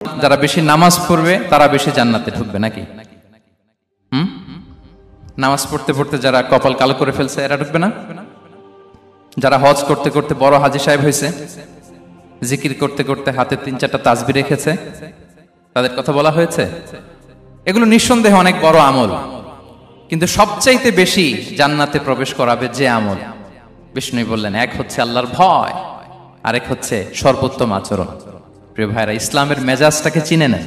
যারা বেশি নামাজ পড়বে তারা বেশি জান্নাতে ঢুকবে নাকি? নামাজ পড়তে পড়তে যারা কপাল কালো করে ফেলছে এরা ঢুকবে না? যারা হজ করতে করতে বড় হাজী সাহেব হয়েছে, জিকির করতে করতে হাতে 3-4টা তাসবিহ রেখেছে, তাদের কথা বলা হয়েছে। এগুলো নিঃসন্দেহে অনেক বড় আমল, কিন্তু সবচাইতে বেশি জান্নাতে প্রবেশ করাবে যে আমল, বিষ্ণু বললেন, এক হচ্ছে আল্লাহর ভয়, আরেক হচ্ছে সর্বোত্তম আচরণ। প্রিয় ভাইরা, ইসলামের মেজাজটাকে চিনে নেন,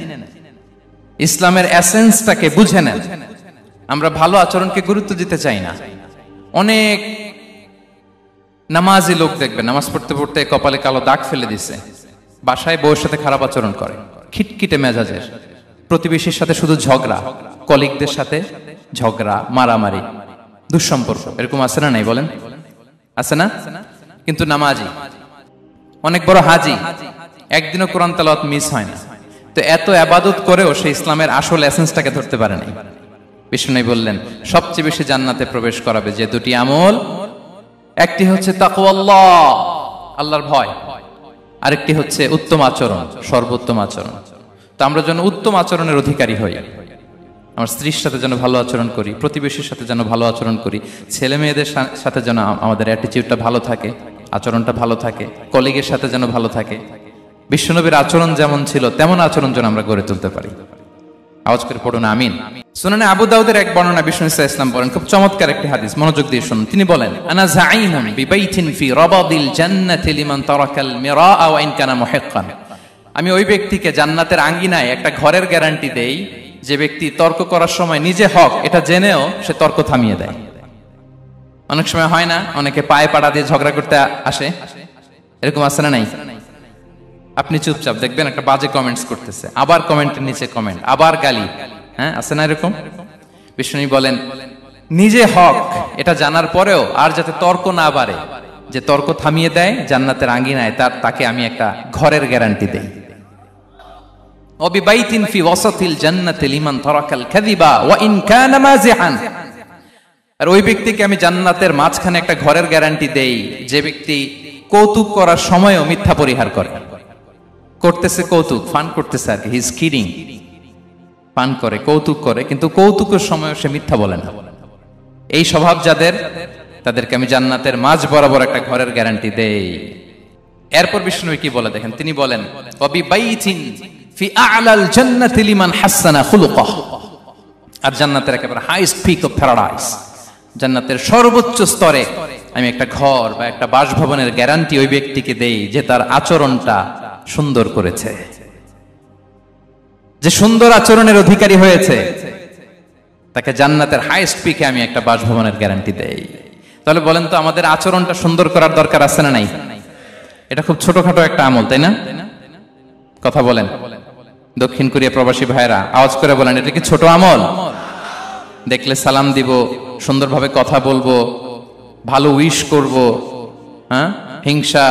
ইসলামের এসেন্সটাকে বুঝে নেন। আমরা ভালো আচরণকে গুরুত্ব দিতে চাই না। অনেক নামাজি লোক দেখবেন নামাজ পড়তে পড়তে কপালে কালো দাগ ফেলে দিছে, বাসায় বউয়ের সাথে খারাপ আচরণ করে, খিটখিটে মেজাজের, প্রতিবেশীর সাথে শুধু ঝগড়া, কলিগদের সাথে ঝগড়া, মারামারি, দুঃসম্পর্ক, এরকম আছে না নাই বলেন? আছে না? কিন্তু নামাজি, অনেক বড় হাজি, একদিনও কোরআন তেলাওয়াত মিস হয় না, তো এত ইবাদত করেও সে ইসলামের আসল এসেন্সটাকে ধরতে পারে নাই। বিষ্ণু বললেন সবচেয়ে বেশি জান্নাতে প্রবেশ করাবে যে দুটি আমল, একটি হচ্ছে তাকওয়াল্লাহ, আল্লাহর ভয়, আরেকটি হচ্ছে উত্তম আচরণ, সর্বোত্তম আচরণ। তো আমরা যেন উত্তম আচরণের অধিকারী হই, আমার স্ত্রীর সাথে যেন ভালো আচরণ করি, প্রতিবেশীর সাথে যেন ভালো আচরণ করি, ছেলে মেয়েদের সাথে যেন আমাদের অ্যাটিটিউডটা ভালো থাকে, আচরণটা ভালো থাকে, কলিগের সাথে যেন ভালো থাকে। বিশ্বনবীর আচরণ যেমন ছিল তেমন আচরণ যেন আমরা গড়ে তুলতে পারি। আওয়াজ করে পড়ুন আমিন। সুনানে আবু দাউদের এক বর্ণনা বিষ্ণু ইসা ইসলাম বলেন, খুব চমৎকার একটি হাদিস, মনোযোগ দিয়ে শুনুন। তিনি বলেন, আনা যাঈনুন বিবাইতিন ফি রাবাদিল জান্নাতি লিমান তারাকাল মিরাআ ওয়া ইন কানা মুহিক্কান। আমি ওই ব্যক্তিকে জান্নাতের আঙ্গিনায় একটা ঘরের গ্যারান্টি দেই যে ব্যক্তি তর্ক করার সময় নিজে হক এটা জেনেও সে তর্ক থামিয়ে দেয়। অনেক সময় হয় না, অনেকে পায়ে পাড়া দিয়ে ঝগড়া করতে আসে, এরকম আছে না নাই? আপনি চুপচাপ দেখবেন একটা বাজে কমেন্টস করতেছে, আবার কমেন্টের নিচে কমেন্ট, আবার গালি, হ্যাঁ আছে না এরকম? বিষ্ণু বলেন নিজে হক এটা জানার পরেও আর যাতে তর্ক না বাড়ে, যে তর্ক থামিয়ে দেয় জান্নাতের আঙ্গিনায়, তাকে আমি একটা ঘরের গ্যারান্টি দেই। ওয়াবিবাইতিন ফি ওয়াসাতিল জান্নাতি লিমান তারাকাল কাযিবা ওয়া ইন কানা মাযিহান। আর ওই ব্যক্তিকে আমি জান্নাতের মাঝখানে একটা ঘরের গ্যারান্টি দেই যে ব্যক্তি কৌতুক করার সময়ও মিথ্যা পরিহার করে। করতেছে কৌতুক, ফান করতেছে আর কি, হি ইজ কিডিং, ফান করে, কৌতুক করে, কিন্তু কৌতুকের সময়ও সে মিথ্যা বলে না। এই স্বভাব যাদের, তাদেরকে আমি জান্নাতের মাঝ বরাবর একটা ঘরের গ্যারান্টি দেই। এরপর বিষ্ণু কি বলে দেখেন, তিনি বলেন ওয়াবিবাইতিন ফি আ'লাল জান্নাতি লিমান হাসানা খুলুকাহ। আর জান্নাতের একেবারে হাইস্ট পিক অফ প্যারাডাইস, জান্নাতের সর্বোচ্চ স্তরে আমি একটা ঘর বা একটা বাসভবনের গ্যারান্টি ওই ব্যক্তিকে দেই যে তার আচরণটা সুন্দর করেছে, যে সুন্দর আচরণের অধিকারী হয়েছে, তাকে জান্নাতের হাইস্ট পিকে আমি একটা বাসভবনের গ্যারান্টি দেই। তাহলে বলেন তো আমাদের আচরণটা সুন্দর করার দরকার আছে না নাই? এটা খুব ছোটখাটো একটা আমল, তাই না? কথা বলেন দক্ষিণ কোরিয়া প্রবাসী ভাইরা, আওয়াজ করে বলেন এটা কি ছোট আমল? দেখলে সালাম দিব, সুন্দরভাবে কথা বলবো, ভালো উইশ করব, হ্যাঁ, হিংসা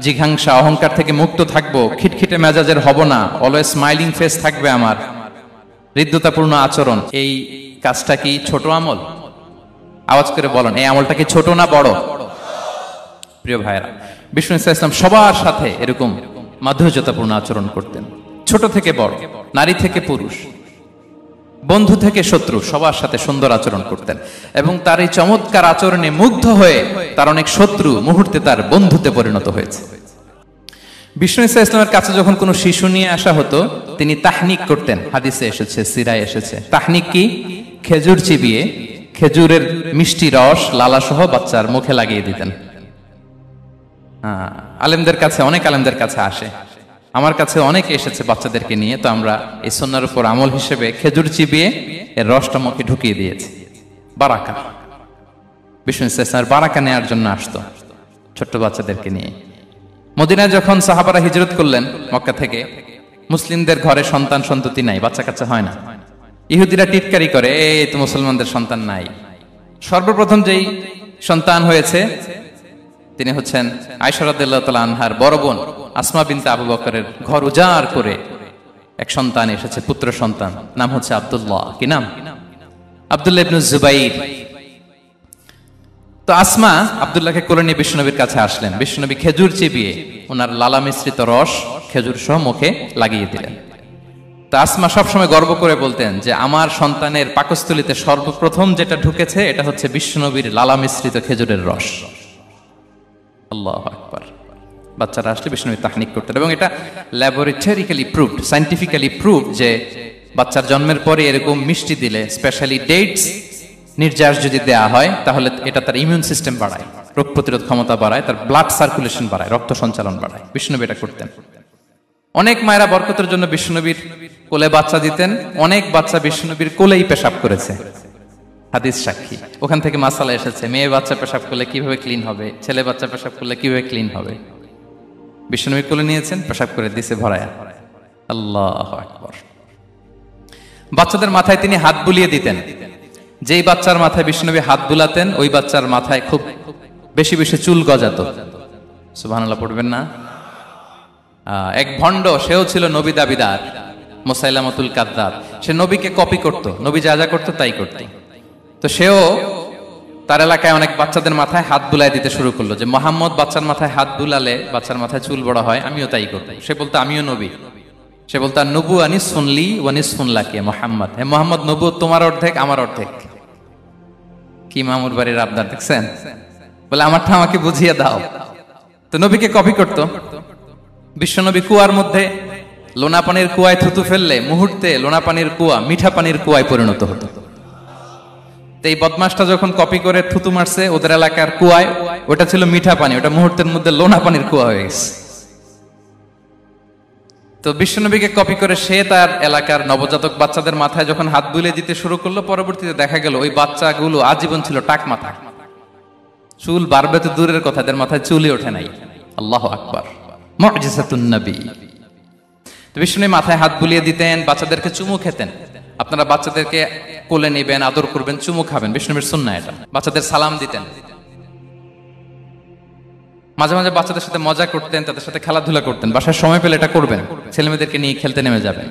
জিঘাংসা অহংকার থেকে মুক্ত থাকবো, খিটখিটে মেজাজের হব না, অলওয়েজ স্মাইলিং ফেস থাকবে আমার, হৃদ্যতাপূর্ণ আচরণ। এই কাজটা কি ছোট আমল? আওয়াজ করে বলেন এই আমলটা কি ছোট না বড়? প্রিয় ভাইরা, বিষ্ণু ইসলাম সবার সাথে এরকম মাধুর্যতাপূর্ণ আচরণ করতেন, ছোট থেকে বড়, নারী থেকে পুরুষ, বন্ধু থেকে শত্রু, সবার সাথে সুন্দর আচরণ করতেন। এবং তার এই চমৎকার আচরণে মুগ্ধ হয়ে তার অনেক শত্রু মুহূর্তে তার বন্ধুতে পরিণত হয়েছে। বিষ্ণু ইসলামের কাছে যখন কোনো শিশু নিয়ে আসা হতো তিনি তাহনিক করতেন, হাদিসে এসেছে, সিরায় এসেছে। তাহনিক কি? খেজুর চিবিয়ে খেজুরের মিষ্টি রস লালা সহ বাচ্চার মুখে লাগিয়ে দিতেন। আলেমদের কাছে, অনেক আলেমদের কাছে আসে, আমার কাছে অনেকে এসেছে বাচ্চাদেরকে নিয়ে, তো আমরা এই সুন্নাহর উপর আমল হিসেবে খেজুর চিবিয়ে এর রসটা মুখে ঢুকিয়ে দিয়েছি। বারাকা, বিষ্ণু ইসলামের বারাকা নেওয়ার জন্য আসতো ছোট্ট বাচ্চাদেরকে নিয়ে। মদিনায় যখন সাহাবারা হিজরত করলেন মক্কা থেকে, মুসলিমদের ঘরে সন্তান সন্ততি নাই, বাচ্চা কাচ্চা হয় না। ইহুদিরা টিটকারি করে, এই তো মুসলমানদের সন্তান নাই। সর্বপ্রথম যেই সন্তান হয়েছে তিনি হচ্ছেন আয়েশা রাদিয়াল্লাহু তাআলা আনহার বড় বোন আসমা বিনতে আবু বকরের ঘর উজাড় করে এক সন্তান এসেছে, পুত্র সন্তান, নাম হচ্ছে আব্দুল্লাহ। কি নাম? আব্দুল্লাহ ইবনে জুবাইর। তো আসমা আব্দুল্লাহকে কোলে নিয়ে বিশ্বনবীর কাছে আসলেন। বিশ্বনবী খেজুর চিবিয়ে ওনার লালা মিশ্রিত রস খেজুর সহ মুখে লাগিয়ে দিলেন। তা আসমা সবসময় গর্ব করে বলতেন যে আমার সন্তানের পাকস্থলীতে সর্বপ্রথম যেটা ঢুকেছে এটা হচ্ছে বিশ্বনবীর লালা মিশ্রিত খেজুরের রস। আল্লাহু আকবার। বাচ্চারা আসলে বিশ্বনবী তাহনিক করতেন এবং এটা ল্যাবরেটরিক্যালি প্রুভড, সায়েন্টিফিক্যালি প্রুভড যে বাচ্চার জন্মের পরে এরকম মিষ্টি দিলে, স্পেশালি ডেটস নির্যাস যদি দেয়া হয়, তাহলে এটা তার ইমিউন সিস্টেম বাড়ায়, রোগ প্রতিরোধ ক্ষমতা বাড়ায়, তার ব্লাড সার্কুলেশন বাড়ায়, রক্ত সঞ্চালন বাড়ায়। বিশ্বনবী এটা করতেন। অনেক মায়েরা বরকতের জন্য বিশ্বনবীর কোলে বাচ্চা দিতেন। অনেক বাচ্চা বিশ্বনবীর কোলেই পেশাব করেছে, হাদিস সাক্ষী। ওখান থেকে মাসালা এসেছে, মেয়ে বাচ্চা পেশাব করলে কিভাবে ক্লিন হবে, ছেলে বাচ্চা পেশাব করলে কিভাবে ক্লিন হবে। বিশ্বনবীর কোলে নিয়েছেন, পেশাব করে দিছে ভরায়া। আল্লাহু আকবার। বাচ্চাদের মাথায় তিনি হাত বুলিয়ে দিতেন। যেই বাচ্চার মাথায় বিশ্বনবী হাত বুলাতেন, ওই বাচ্চার মাথায় খুব বেশি বেশি চুল গজাতো। সুবহানাল্লাহ পড়বেন না? এক ভণ্ড, সেও ছিল নবী দাবিদার, মুসাইলামাতুল কাযযাব। সে নবীকে কপি করত, নবী যা যা করতো তাই করত। তো সেও তার এলাকায় অনেক বাচ্চাদের মাথায় হাত বুলাই দিতে শুরু করলো, যে মোহাম্মদ বাচ্চার মাথায় হাত বুলালে বাচ্চার মাথায় চুল বড় হয়, আমিও তাই করবো। সে বলতো আমিও নবী। সে বলতো নবু আনিস শুনলি ওয়ানিস শুনলাকে মোহাম্মদ, হে মোহাম্মদ, নবু তোমার অর্ধেক আমার অর্ধেক। কি মামুর বাড়ির আবদার দেখছেন? বলে আমারটা আমাকে বুঝিয়ে দাও। তো নবীকে কপি করতো। বিশ্বনবী কুয়ার মধ্যে লোনা পানির কুয়ায় থুতু ফেললে মুহূর্তে লোনা পানির কুয়া মিঠা পানির কুয়ায় পরিণত হতো। এই বদমাসটা যখন কপি করে থুতু মারছে ওদের এলাকার কুয়ায়, ওটা ছিল মিঠা পানি, ওটা মুহূর্তের মধ্যে লোনা পানির কুয়া হয়ে গেছে। তো বিশ্বনবীকে কপি করে সে তার এলাকার নবজাতক বাচ্চাদের মাথায় যখন হাত বুলিয়ে দিতে শুরু করলো, পরবর্তীতে দেখা গেল ওই বাচ্চাগুলো আজীবন ছিল টাক মাথা। চুল বাড়বে তো দূরের কথা, এদের মাথায় চুলই ওঠে নাই। আল্লাহু আকবার। মুজিজাতুন নবী। তো বিশ্বনবী মাথায় হাত বুলিয়ে দিতেন, বাচ্চাদেরকে চুমু খেতেন। আপনারা বাচ্চাদেরকে কোলে নেবেন, আদর করবেন, চুমু খাবেন, বিশ্বনবীর সুন্নাহ এটা। বাচ্চাদের সালাম দিতেন। মাঝে মাঝে বাচ্চাদের সাথে মজা করতেন, তাদের সাথে খেলাধুলা করতেন। বাসায় সময় পেলে এটা করবেন, ছেলেমেয়েদেরকে নিয়ে খেলতে নেমে যাবেন।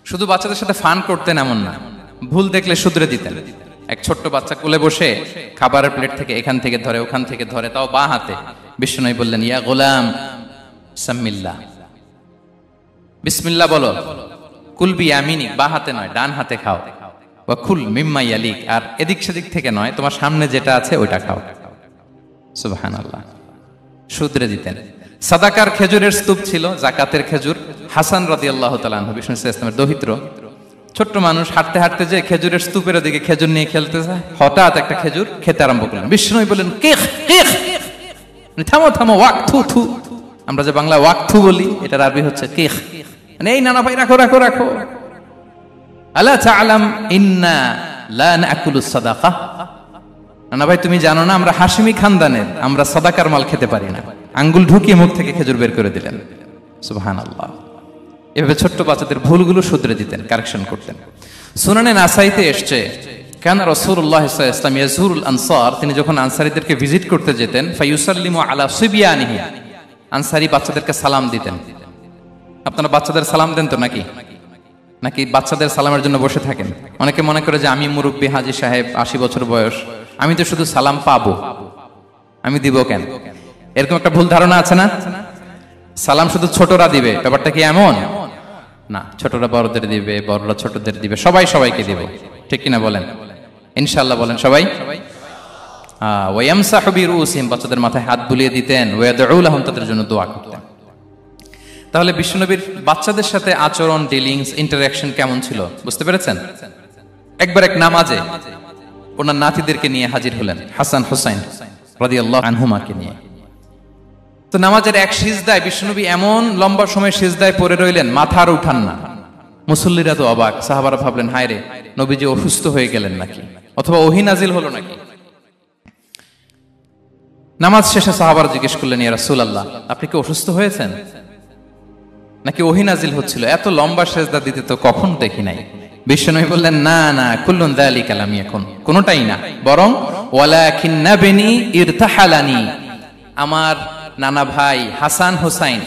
শুধু বাচ্চাদের সাথে ফান করতেন এমন না, ভুল দেখলে শুধরে দিতেন। এক ছোট্ট বাচ্চা কোলে বসে খাবারের প্লেট থেকে এখান থেকে ধরে ওখান থেকে ধরে, তাও বাঁ হাতে। বিশ্বনবী বললেন, ইয়া গোলাম সাম্মিল্লাহ, বিসমিল্লাহ বলো। কুল বিয়ামিনিক, বাঁ হাতে নয় ডান হাতে খাও। ওয়া কুল মিম্মা ইয়ালিক, আর এদিক সেদিক থেকে নয়, তোমার সামনে যেটা আছে ওইটা খাও। সুবহানাল্লাহ। শুধরে দিতেন। সাদাকার খেজুরের স্তূপ ছিল, জাকাতের খেজুর। হাসান রাদিয়াল্লাহু তাআলা আনহু, বিষ্ণু ইসলামের দহিত্র, ছোট্ট মানুষ, হাঁটতে হাঁটতে যে খেজুরের স্তূপের দিকে খেজুর নিয়ে খেলতে যায়, হঠাৎ একটা খেজুর খেতে আরম্ভ করলেন। বিষ্ণু বললেন, কেখ কেখ, থামো থামো, ওয়াক থু থু। আমরা যে বাংলা ওয়াক থু বলি, এটার আরবি হচ্ছে কেখ। মানে এই নানা ভাই রাখো রাখো রাখো। আলা তাআলাম ইন্না লা নাকুলুস সাদাকা, নানা ভাই তুমি জানো না আমরা হাশিমি খানদানের, আমরা সাদাকার মাল খেতে পারি না। আঙ্গুল ঢুকিয়ে মুখ থেকে খেজুর বের করে দিলেন। সুবহানাল্লাহ। এভাবে ছোট্ট বাচ্চাদের ভুলগুলো শুধরে দিতেন, কারেকশন করতেন। সুনানে নাসাইতে এসছে, কেন রাসূলুল্লাহ সাল্লাল্লাহু আলাইহি ওয়াসাল্লাম ইয়াজুরুল আনসার, তিনি যখন আনসারীদেরকে ভিজিট করতে যেতেন, ফায়ুসাল্লিমু আলা সিবিয়ানিহি, আনসারী বাচ্চাদেরকে সালাম দিতেন। আপনারা বাচ্চাদের সালাম দেন তো নাকি? নাকি বাচ্চাদের সালামের জন্য বসে থাকেন? অনেকে মনে করে যে আমি মুরব্বী, হাজী সাহেব, 80 বছর বয়স, আমি তো শুধু সালাম পাবো, আমি দিব কেন? এরকম একটা ভুল ধারণা আছে না? সালাম শুধু ছোটরা দিবে, ব্যাপারটা কি এমন না? ছোটরা বড়দের দিবে, বড়রা ছোটদের দিবে, সবাই সবাইকে দিবে। ঠিক কিনা বলেন? ইনশাআল্লাহ বলেন সবাই। ওয়ায়ামসাহু বিরুসিহিম, বাচ্চাদের মাথায় হাত বুলিয়ে দিতেন। ওয়ায়াদউ লাহুম, তাদের জন্য দোয়া করতেন। তাহলে বিশ্বনবীর বাচ্চাদের সাথে আচরণ, ডিলিংস, ইন্টারঅ্যাকশন কেমন ছিল বুঝতে পেরেছেন? একবার এক নামাজে ওনার নাতিদেরকে নিয়ে হাজির হলেন, হাসান হুসাইন রাদিয়াল্লাহু আনহুমাকে নিয়ে। তো নামাজের এক সিজদায় বিশ্বনবী এমন লম্বা সময় সিজদায় পড়ে রইলেন, মাথা আর উঠান না। মুসল্লিরা তো অবাক, সাহাবারা ভাবলেন হায় রে, নবীজি অসুস্থ হয়ে গেলেন নাকি, অথবা ওহী নাজিল হলো নাকি। নামাজ শেষে সাহাবারা জিজ্ঞেস করলেন, ইয়া রাসূলুল্লাহ, আপনি কি অসুস্থ হয়েছেন নাকি ওহী নাজিল হচ্ছিল? এত লম্বা সিজদা দিতে তো কখন দেখি নাই। বিশ্বনবী বললেন, না না, কুল্লুন যালিকা লাম ইয়াকুন, কোনটাই না, বরং ওয়ালাকিন নাবনি ইরতাহালানি, আমার নানা ভাই হাসান হুসাইন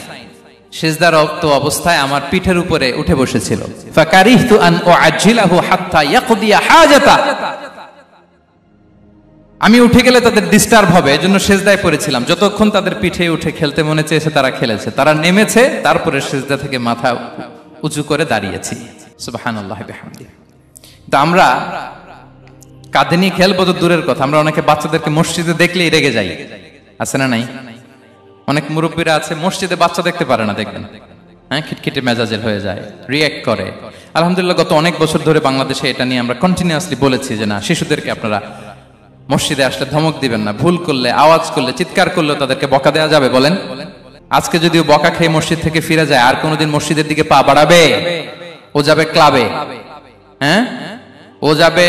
সিজদারত অবস্থায় আমার পিঠের উপরে উঠে বসেছিল। ফাকারিহতু আন উআজ্জিলাহু হাত্তা ইয়াকদিয়া হাজাতা, আমি উঠে গেলে তাদের ডিস্টার্ব হবে, এজন্য সিজদায় পড়েছিলাম। যতক্ষণ তাদের পিঠে উঠে খেলতে মনে চেয়েছে তারা খেলেছে, তারা নেমেছে, তারপরে সিজদা থেকে মাথা উঁচু করে দাঁড়িয়েছি। সুবহানাল্লাহি বিহামদিহি। তো আমরা কাঁধে নিয়ে খেলবো তো দূরের কথা, আমরা অনেকে বাচ্চাদেরকে মসজিদে দেখলেই রেগে যাই, আছে না নাই? অনেক মুরব্বীরা আছে মসজিদে বাচ্চা দেখতে পারে না, দেখবেন হ্যাঁ, খিটখিটে মেজাজের হয়ে যায়, রিয়্যাক্ট করে। আলহামদুলিল্লাহ গত অনেক বছর ধরে বাংলাদেশে এটা নিয়ে আমরা কন্টিনিউয়াসলি বলেছি যে না, শিশুদেরকে আপনারা মসজিদে আসলে ধমক দিবেন না, ভুল করলে, আওয়াজ করলে, চিৎকার করলেও তাদেরকে বকা দেওয়া যাবে? বলেন। আজকে যদিও বকা খেয়ে মসজিদ থেকে ফিরে যায়, আর কোনোদিন মসজিদের দিকে পা বাড়াবে? ও যাবে ক্লাবে, হ্যাঁ, ও যাবে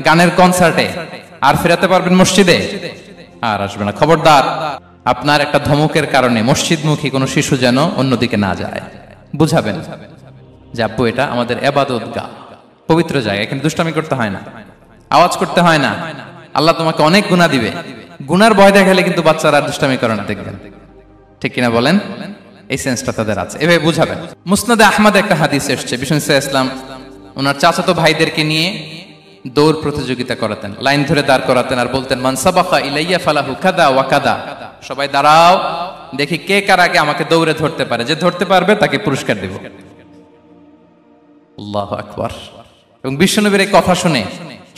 গানের কনসার্টে, আর ফেরাতে পারবেন মসজিদে? আর আসবে না। খবরদার, আপনার একটা ধমকের কারণে মসজিদমুখী কোনো শিশু যেন অন্যদিকে না যায়। বুঝাবেন যে আব্বু এটা আমাদের ইবাদতগাহ, পবিত্র জায়গা, এখানে দুষ্টামি করতে হয় না, আওয়াজ করতে হয় না, আল্লাহ তোমাকে অনেক গুনাহ দিবে। গুনার ভয় দেখালে কিন্তু বাচ্চারা দুষ্টামি করে না, দেখবেন, ঠিক কিনা বলেন? এই সেন্সটা তাদের আছে, এভাবে বুঝাবেন। মুসনাদে আহমদ একটা হাদিস এসেছে, বিষ্ণু ইসলাম ওনার চাচাতো ভাইদেরকে নিয়ে দৌড় প্রতিযোগিতা করাতেন, লাইন ধরে দাঁড় করাতেন আর বলতেন মান সাবাকা ইলাইয়া ফালাহু কাদা ওয়া কাদা, সবাই দাঁড়াও, দেখি কে কার আগে আমাকে দৌড়ে ধরতে পারে, যে ধরতে পারবে তাকে পুরস্কার দেব। আল্লাহু আকবার। এবং বিশ্বনবীর এই কথা শুনে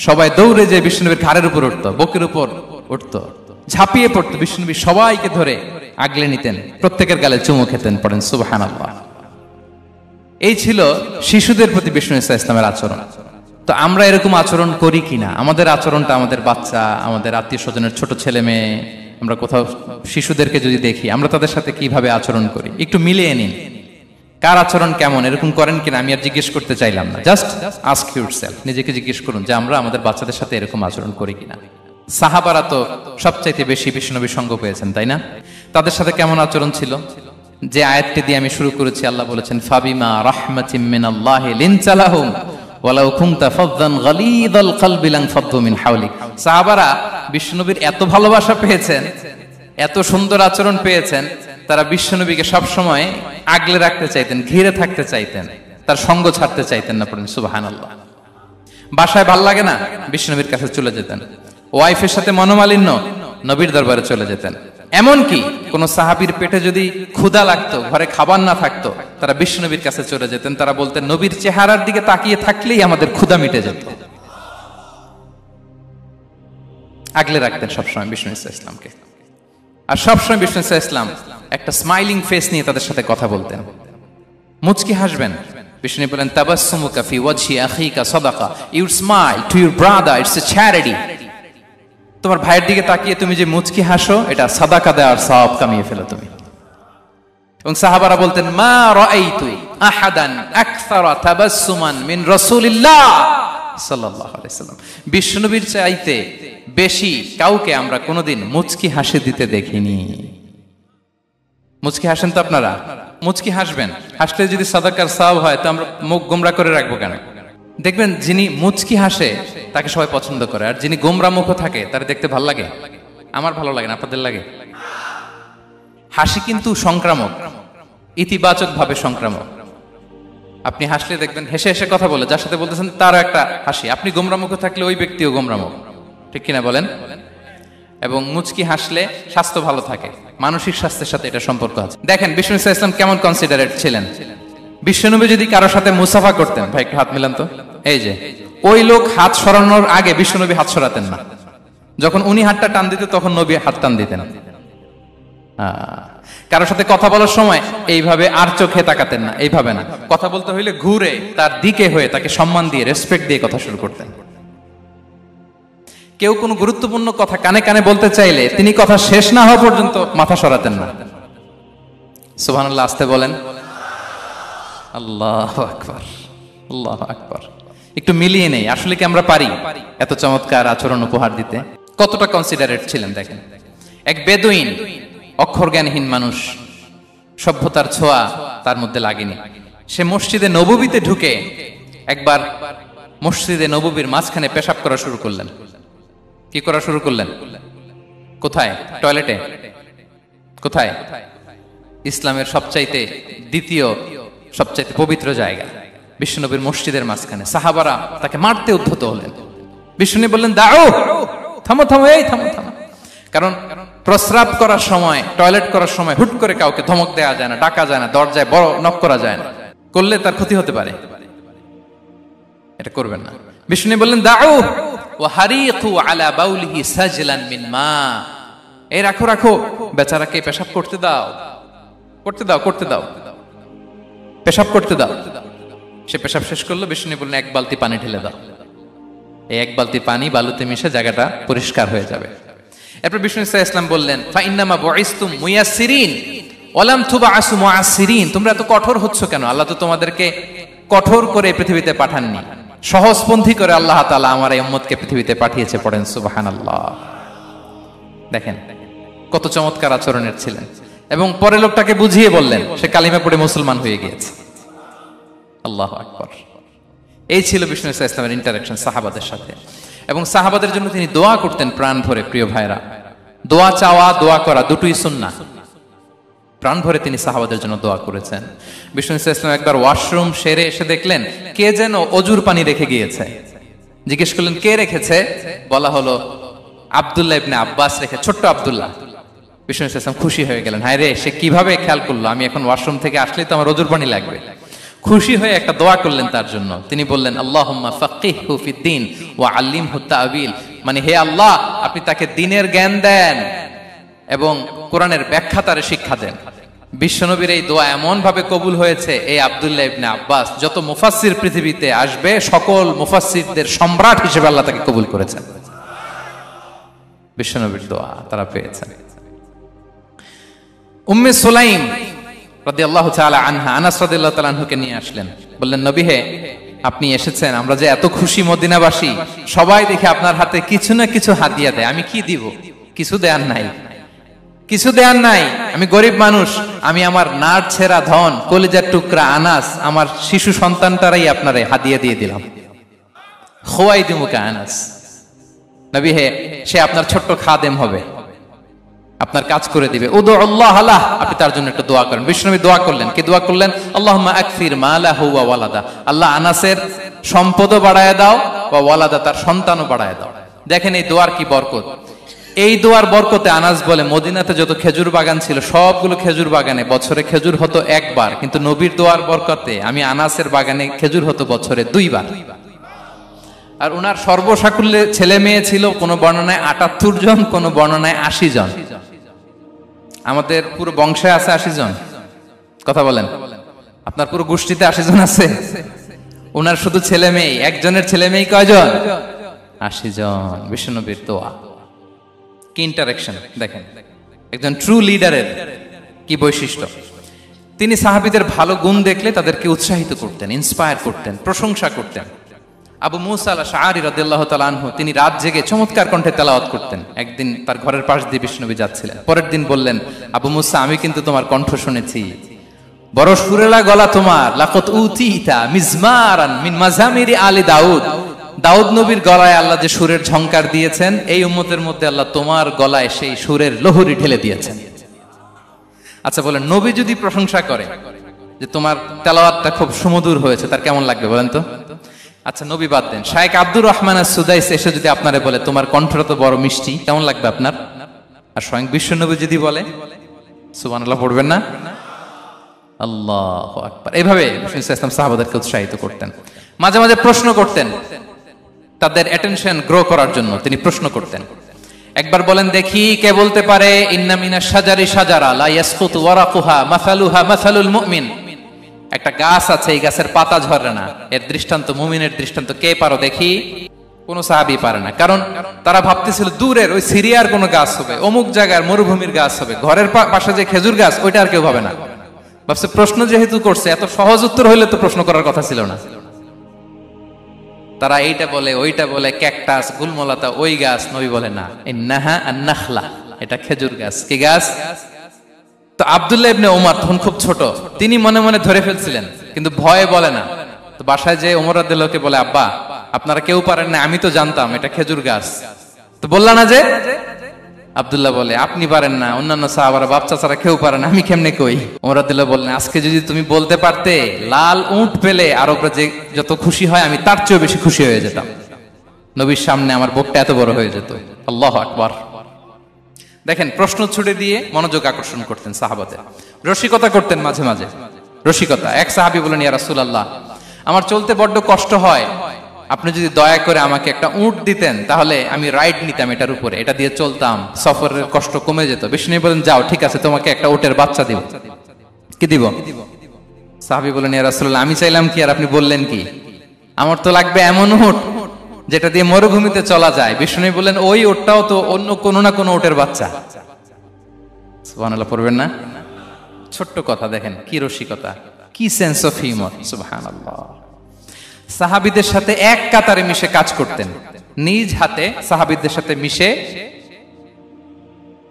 সবাই দৌড়ে যে বিশ্বনবীর ঘাড়ের উপর উঠতো, বুকের উপর উঠতো, ঝাঁপিয়ে পড়তো, বিশ্বনবী সবাইকে ধরে আগলে নিতেন, প্রত্যেকের গালে চুমু খেতেন। পড়েন সুবহানাল্লাহ। এই ছিল শিশুদের প্রতি বিষ্ণু ইসলামের আচরণ। তো আমরা এরকম আচরণ করি কিনা? আমাদের আচরণটা আমাদের বাচ্চা, আমাদের আত্মীয় স্বজনের ছোট ছেলে মেয়ে, আমরা কোথাও শিশুদেরকে যদি দেখি, আমরা তাদের সাথে কিভাবে আচরণ করি একটু মিলিয়ে নিন। কার আচরণ কেমন, এরকম করেন কিনা আমি আর জিজ্ঞেস করতে চাইলাম না, জাস্ট আস্ক ইউরসেলফ, নিজেকে জিজ্ঞেস করুন যে আমরা আমাদের বাচ্চাদের সাথে এরকম আচরণ করি কিনা। সাহাবারা তো সবচাইতে বেশি বিশ্বনবীর সঙ্গ পেয়েছেন, তাই না? তাদের সাথে কেমন আচরণ ছিল? যে আয়াতটি দিয়ে আমি শুরু করেছি, আল্লাহ বলেছেন ফাবিমা রাহমাতিম মিনাল্লাহি লিনতা লাহুম ওয়ালাউ কুনতা ফাযযান গালিযাল কলবি লানফাদ্দু মিন হাওলিক। সাহাবারা বিশ্বনবীর এত ভালোবাসা পেয়েছেন, এত সুন্দর আচরণ পেয়েছেন, তারা বিশ্বনবীকে সব সময় আগলে রাখতে চাইতেন, ঘিরে থাকতে চাইতেন, তার সঙ্গ ছাড়তে চাইতেন না। পড়েন সুবহানাল্লাহ। বাসায় ভাল লাগে না, বিশ্বনবীর কাছে চলে যেতেন। ওয়াইফের সাথে মনোমালিন্য, নবীর দরবারে চলে যেতেন। এমনকি কোন সাহাবীর পেটে যদি ক্ষুধা লাগতো, ঘরে খাবার না থাকতো, তারা বিশ্বনবীর কাছে চলে যেতেন। তারা বলতেন নবীর চেহারার দিকে তাকিয়ে থাকলেই আমাদের ক্ষুধা মিটে যেত। আগলে রাখতেন সবসময় বিষ্ণু ইসলামকে। আর সবসময় বিষ্ণু ইসলাম একটা স্মাইলিং ফেস নিয়ে তাদের সাথে কথা বলতেন, মুচকি হাসবেন। বিষ্ণু বলেন তাবাসসুমুকা ফি ওয়াজহি আখিকা সাদাকা, you smile to your brother, it's a charity. তোমার ভাইয়ের দিকে তাকিয়ে তুমি যে মুচকি হাসো, এটা সাদাকা দেওয়ার সওয়াব কামিয়ে ফেলো তুমি। এবং সাহাবারা বলতেন মা রাআইতু আহাদান আকসারা তাবাসসুমান মিন রাসূলিল্লাহ সাল্লাল্লাহু আলাইহি ওয়াসাল্লাম। বিশ্বনবীর চাইতে বেশি কাউকে আমরা কোনোদিন মুচকি হাসি দিতে দেখিনি। মুচকি হাসেন তো আপনারা? মুচকি হাসবেন, হাসলে যদি সাদাকার সওয়াব হয় তো আমরা মুখ গোমরা করে রাখবো কেন? দেখবেন যিনি মুচকি হাসে তাকে সবাই পছন্দ করে, আর যিনি গোমরা মুখ থাকে তার দেখতে ভালো লাগে। আমার ভালো লাগে না, আপনাদের লাগে? হাসি কিন্তু সংক্রামক, ইতিবাচক ভাবে সংক্রামক। আপনি হাসলে দেখবেন হেসে হেসে কথা বলে, যার সাথে বলতেছেন তারও একটা হাসি। আপনি গোমরা মুখ থাকলে ওই ব্যক্তিও গোমরা মুখ, ঠিক কিনা বলেন? এবং মুচকি হাসলে স্বাস্থ্য ভালো থাকে, মানসিক স্বাস্থ্যের সাথে এটা সম্পর্ক আছে। দেখেন বিষ্ণু ইসলাম কেমন কনসিডারেট ছিলেন। বিশ্বনবী যদি কারোর সাথে মুসাফা করতেন, ভাই একটু হাত মিলান তো, এই যে ওই লোক হাত সরানোর আগে বিশ্বনবী হাত সরাতেন না। যখন উনি হাতটা টান দিতেন তখন নবী হাত টান দিতেন। কারোর সাথে কথা বলার সময় এইভাবে আর চোখে তাকাতেন না, এইভাবে না। কথা বলতে হইলে ঘুরে তার দিকে হয়ে তাকে সম্মান দিয়ে, রেসপেক্ট দিয়ে কথা শুরু করতেন। কেউ কোনো গুরুত্বপূর্ণ কথা কানে কানে বলতে চাইলে তিনি কথা শেষ না হওয়া পর্যন্ত মাথা সরাতেন না। সুবহানাল্লাহ, আসতে বলেন। আল্লাহু আকবার, আল্লাহু আকবার। একটু মিলিয়ে নেই, আসলে কি আমরা পারি এত চমৎকার আচরণ উপহার দিতে? কতটা কনসিডারেট ছিলেন দেখেন। এক বেদুইন, অক্ষর জ্ঞানহীন মানুষ, সভ্যতার ছোঁয়া তার মধ্যে লাগেনি। সে মসজিদে নববীতে ঢুকে একবার মসজিদে নববীর মাঝখানে পেশাব করা শুরু করলেন। কি করা শুরু করলেন? কোথায়? টয়লেটে? কোথায়? ইসলামের সবচাইতে দ্বিতীয় সবচাইতে পবিত্র জায়গা বিশ্বনবীর মসজিদের মাঝখানে। সাহাবারা তাকে মারতে উদ্ধত হলেন। বিশ্বনবী বললেন দাও, থামো থামো, এই থামো থামো। কারণ প্রস্রাব করার সময়, টয়লেট করার সময় হুট করে কাউকে ধমক দেওয়া যায় না, ডাকা যায় না, দরজায় বড় নক করা যায় না। করলে তার ক্ষতি হতে পারে, এটা করবেন না। বিষ্ণু বললেন দাউ ওয়া হারিকু আলা বাউলিহি সাজলান মিন মা, এই রাখো রাখো, বেচারাকে পেশাব করতে দাও, করতে দাও, করতে দাও, পেশাব করতে দাও। সে পেশাব শেষ করলো, বিষ্ণু বললেন এক বালতি পানি ঢেলে দাও। এই এক বালতি পানি বালুতে মিশে জায়গাটা পরিষ্কার হয়ে যাবে। এরপর বিষ্ণু ইসলাম বললেন ফা ইন্নামা বুইসতুম মুয়াসসিরিন ওয়ালাম তুবআসু মুআসসিরিন, তোমরা এত কঠোর হচ্ছ কেন? আল্লাহ তো তোমাদেরকে কঠোর করে পৃথিবীতে পাঠাননি, সহজপন্থী করে আল্লাহ তাআলা আমার এই উম্মতকে পৃথিবীতে পাঠিয়েছে। পড়েন সুবহানাল্লাহ। দেখেন কত চমৎকার আচরণের ছিলেন। এবং পরে লোকটাকে বুঝিয়ে বললেন, সে কালিমা পড়ে মুসলমান হয়ে গিয়েছে। আল্লাহু আকবার। এই ছিল বিষ্ণু ইসলামের ইন্টারাকশন সাহাবাদের সাথে। এবং সাহাবাদের জন্য তিনি দোয়া করতেন প্রাণ ভরে। প্রিয় ভাইরা, দোয়া চাওয়া, দোয়া করা দুটোই সুন্নাহ। প্রাণ ভরে তিনি সাহাবাদের জন্য দোয়া করেছেন। বিষ্ণু ইসলাম একবার ওয়াশরুম সেরে এসে দেখলেন কে যেন অজুর পানি রেখে গিয়েছে। জিজ্ঞেস করলেন কে রেখেছে? বলা হলো আব্দুল্লাহ ইবনে আব্বাস রেখে, ছোট্ট আব্দুল্লাহ। বিষ্ণু ইসলাম খুশি হয়ে গেলেন, হায় রে, সে কিভাবে খেয়াল করলো, আমি এখন ওয়াশরুম থেকে আসলেই তো আমার অজুর পানি লাগবে। খুশি হয়ে একটা দোয়া করলেন তার জন্য। তিনি বললেন আল্লাহুম্মা ফাক্কিহহু ফিদ্দীন ওয়া আল্লিমহু তা'ওয়িল, মানে হে আল্লাহ, আপনি তাকে দ্বীনের জ্ঞান দেন এবং কোরআনের ব্যাখ্যা তারে শিক্ষা দেন। বিশ্বনবীর এই দোয়া এমন ভাবে কবুল হয়েছে, এই আব্দুল্লাহ ইবনে আব্বাস যত মুফাসসির পৃথিবীতে আসবে সকল মুফাসসিরদের সম্রাট হিসেবে আল্লাহ তাকে কবুল করেছেন। বিশ্বনবীর দোয়া তারা পেয়েছেন। উম্মে সুলাইম রাদিয়াল্লাহু তাআলা আনহা আনাস রাদিয়াল্লাহু তাআলা আনহুকে নিয়ে আসলেন, বললেন নবী হে, আপনি এসেছেন, আমরা যে এত খুশি মদিনাবাসী, সবাই দেখে আপনার হাতে কিছু না কিছু হাদিয়া দেয়, আমি কি দিব? কিছু দেয়ার নাই, কিছু দেয়ার নাই, আমি গরিব মানুষ, আমি আমার নার ছেঁড়া ধন, কলিজার টুকরা আনাস, আমার শিশু সন্তানটারাই আপনারে হাদিয়া দিয়ে দিলাম। খুয়াইদিমুকা আনাস, নবী হে, সে আপনার ছোট্ট খাদেম হবে, আপনার কাজ করে দিবে। উদু আল্লাহ আলাহ, আপনি তার জন্য একটু দোয়া করেন। বিষ্ণুনবী দোয়া করলেন, কি দোয়া করলেন? আল্লাহুম্মা আকসির মালাহু ওয়া ওয়ালাদা, আল্লাহ আনাসের সম্পদও বাড়ায় দাও, ওয়া ওয়ালাদা, তার সন্তানও বাড়ায় দাও। দেখেন এই দোয়ার কি বরকত। এই দোয়ার বরকতে আনাস বলে মদিনাতে যত খেজুর বাগান ছিল সবগুলো খেজুর বাগানে বছরে খেজুর হতো একবার, কিন্তু নবীর দোয়ার বরকতে আমি আনাসের বাগানে খেজুর হতো বছরে 2 বার। আর উনার সর্বসাকুল্যে ছেলে মেয়ে ছিল, কোন বর্ণনায় 78 জন, কোন বর্ণনায় 80 জন। আমাদের পুরো বংশে আছে 80 জন, কথা বলেন। আপনার পুরো গোষ্ঠীতে 80 জন আছে। উনার শুধু ছেলে মেয়ে, একজনের ছেলে মেয়ে কয়জন? 80 জন। বিশ্বনবীর দোয়া কি ইন্টারেকশন দেখেন, একজন ট্রু লিডারের কি বৈশিষ্ট্য। তিনি সাহাবীদের ভালো গুণ দেখলে তাদেরকে উৎসাহিত করতেন, ইন্সপায়ার করতেন, প্রশংসা করতেন। আবু মুসা আল-আশআরী রাদিয়াল্লাহু তাআলা আনহু, তিনি রাত জেগে চমৎকার কণ্ঠে তেলাওয়াত করতেন। একদিন তার ঘরের পাশ দিয়ে বিষ্ণুনবী যাচ্ছিলেন, পরের দিন বললেন, আবু মুসা, আমি কিন্তু তোমার কণ্ঠ শুনেছি, বড় সুরেলা গলা তোমার। লাকাত উতিতা মিজমারান মিন মাজামিরি আলি দাউদ, দাউদ নবীর গলায় আল্লাহ যে সুরের ঝংকার দিয়েছেন, এই উম্মতের মধ্যে আল্লাহ তোমার গলায় সেই সুরের লহরী ঢেলে দিয়েছেন। আচ্ছা বলেন, নবী যদি প্রশংসা করে যে তোমার তেলাওয়াতটা খুব সুমধুর হয়েছে, তার কেমন লাগবে বলেন তো? আচ্ছা নবী বাদ দেন, শায়েখ আব্দুর রহমান আস-সুদাইস এসে যদি আপনারে বলে তোমার কণ্ঠটা তো বড় মিষ্টি, কেমন লাগবে আপনার? আর স্বয়ং বিশ্বনবী যদি বলে, সুবহানাল্লাহ পড়বেন না? আল্লাহু আকবার। এইভাবে রাসূল সাল্লাল্লাহু আলাইহি ওয়াসাল্লাম সাহাবাদেরকে উৎসাহিত করতেন। মাঝে মাঝে প্রশ্ন করতেন, তাদের অ্যাটেনশন গ্রো করার জন্য তিনি প্রশ্ন করতেন। একবার বলেন দেখি, কে বলতে পারে ইন্না মিনাশ শাজারি শাজারা লা ইয়াসকুতু ওয়ারাকুহা মাসালুহা মাসালুল মুমিন, একটা গাছ আছে, এই গাছের পাতা ঝরে না, এর দৃষ্টান্ত মুমিনের দৃষ্টান্ত। কে পারো দেখি? কোন সাহাবী পারে না, কারণ তারা ভাবতেছিল দূরের ওই সিরিয়ার কোন গাছ হবে, অমুক জায়গার মরুভূমির গাছ হবে, ঘরের পাশে যে খেজুর গাছ ওইটা আর কেউ ভাবে না। ভাবছে প্রশ্ন যেহেতু করছে, এত সহজ উত্তর হইলে তো প্রশ্ন করার কথা ছিল না। তারা এইটা বলে, ওইটা বলে, ক্যাকটাস, গুলমলাতা, ওই গাছ। নবী বলে না, ইন্নাহা আন-নাখলা, এটা খেজুর গাছ। কি গাছ? তো আব্দুল্লাহ ইবনে ওমর তখন খুব ছোট, তিনি মনে মনে ধরে ফেলছিলেন, কিন্তু ভয়ে বলে না। তো বাসায় যে ওমর রাদিয়াল্লাহু আনহু বলে, আব্বা আপনারা কেউ পারেন না, আমি তো জানতাম এটা খেজুর গাছ, তো বললা না যে? আব্দুল্লাহ বলে, আপনি পারেন না, অন্যান্য সাহাবারা বাচ্চা ছাড়া কেউ পারে না, আমি কেমনে কই? ওমর রাদিয়াল্লাহু বললেন, আজকে যদি তুমি বলতে পারতে, লাল উট পেলে আরবরা যে যত খুশি হয় আমি তার চেয়েও বেশি খুশি হয়ে যেতাম। নবীর সামনে আমার বুকটা এত বড় হয়ে যেত। আল্লাহু আকবার। দেখেন প্রশ্ন ছুড়ে দিয়ে মনোযোগ আকর্ষণ করতেন সাহাবাদের, রসিকতা করতেন মাঝে মাঝে। রসিকতা। এক সাহাবী বলেন, ইয়া রাসূলুল্লাহ, আমার চলতে বড্ড কষ্ট হয়, আপনি যদি দয়া করে আমাকে একটা উট দিতেন তাহলে আমি রাইড নিতাম এটার উপরে, এটা দিয়ে চলতাম, সফরের কষ্ট কমে যেত। বিষ্ণু বলেন, যাও, ঠিক আছে, তোমাকে একটা উটের বাচ্চা দিব। কি দিব? সাহাবী বলেন, ইয়া রাসূলুল্লাহ, আমি চাইলাম কি আর আপনি বললেন কি? আমার তো লাগবে এমন উট যেটা দিয়ে মরুভূমিতে চলা যায়। বিষ্ণু বলেন, ওই উটটাও তো অন্য কোনো না কোনো উটের বাচ্চা। সুবহানাল্লাহ পড়বেন না? ছোট্ট কথা, দেখেন কি রসিকতা, কি সেন্স অফ হিউমার। সুবহানাল্লাহ। সাহাবীদের সাথে এক কাতারে মিশে কাজ করতেন, নিজ হাতে সাহাবীদের সাথে মিশে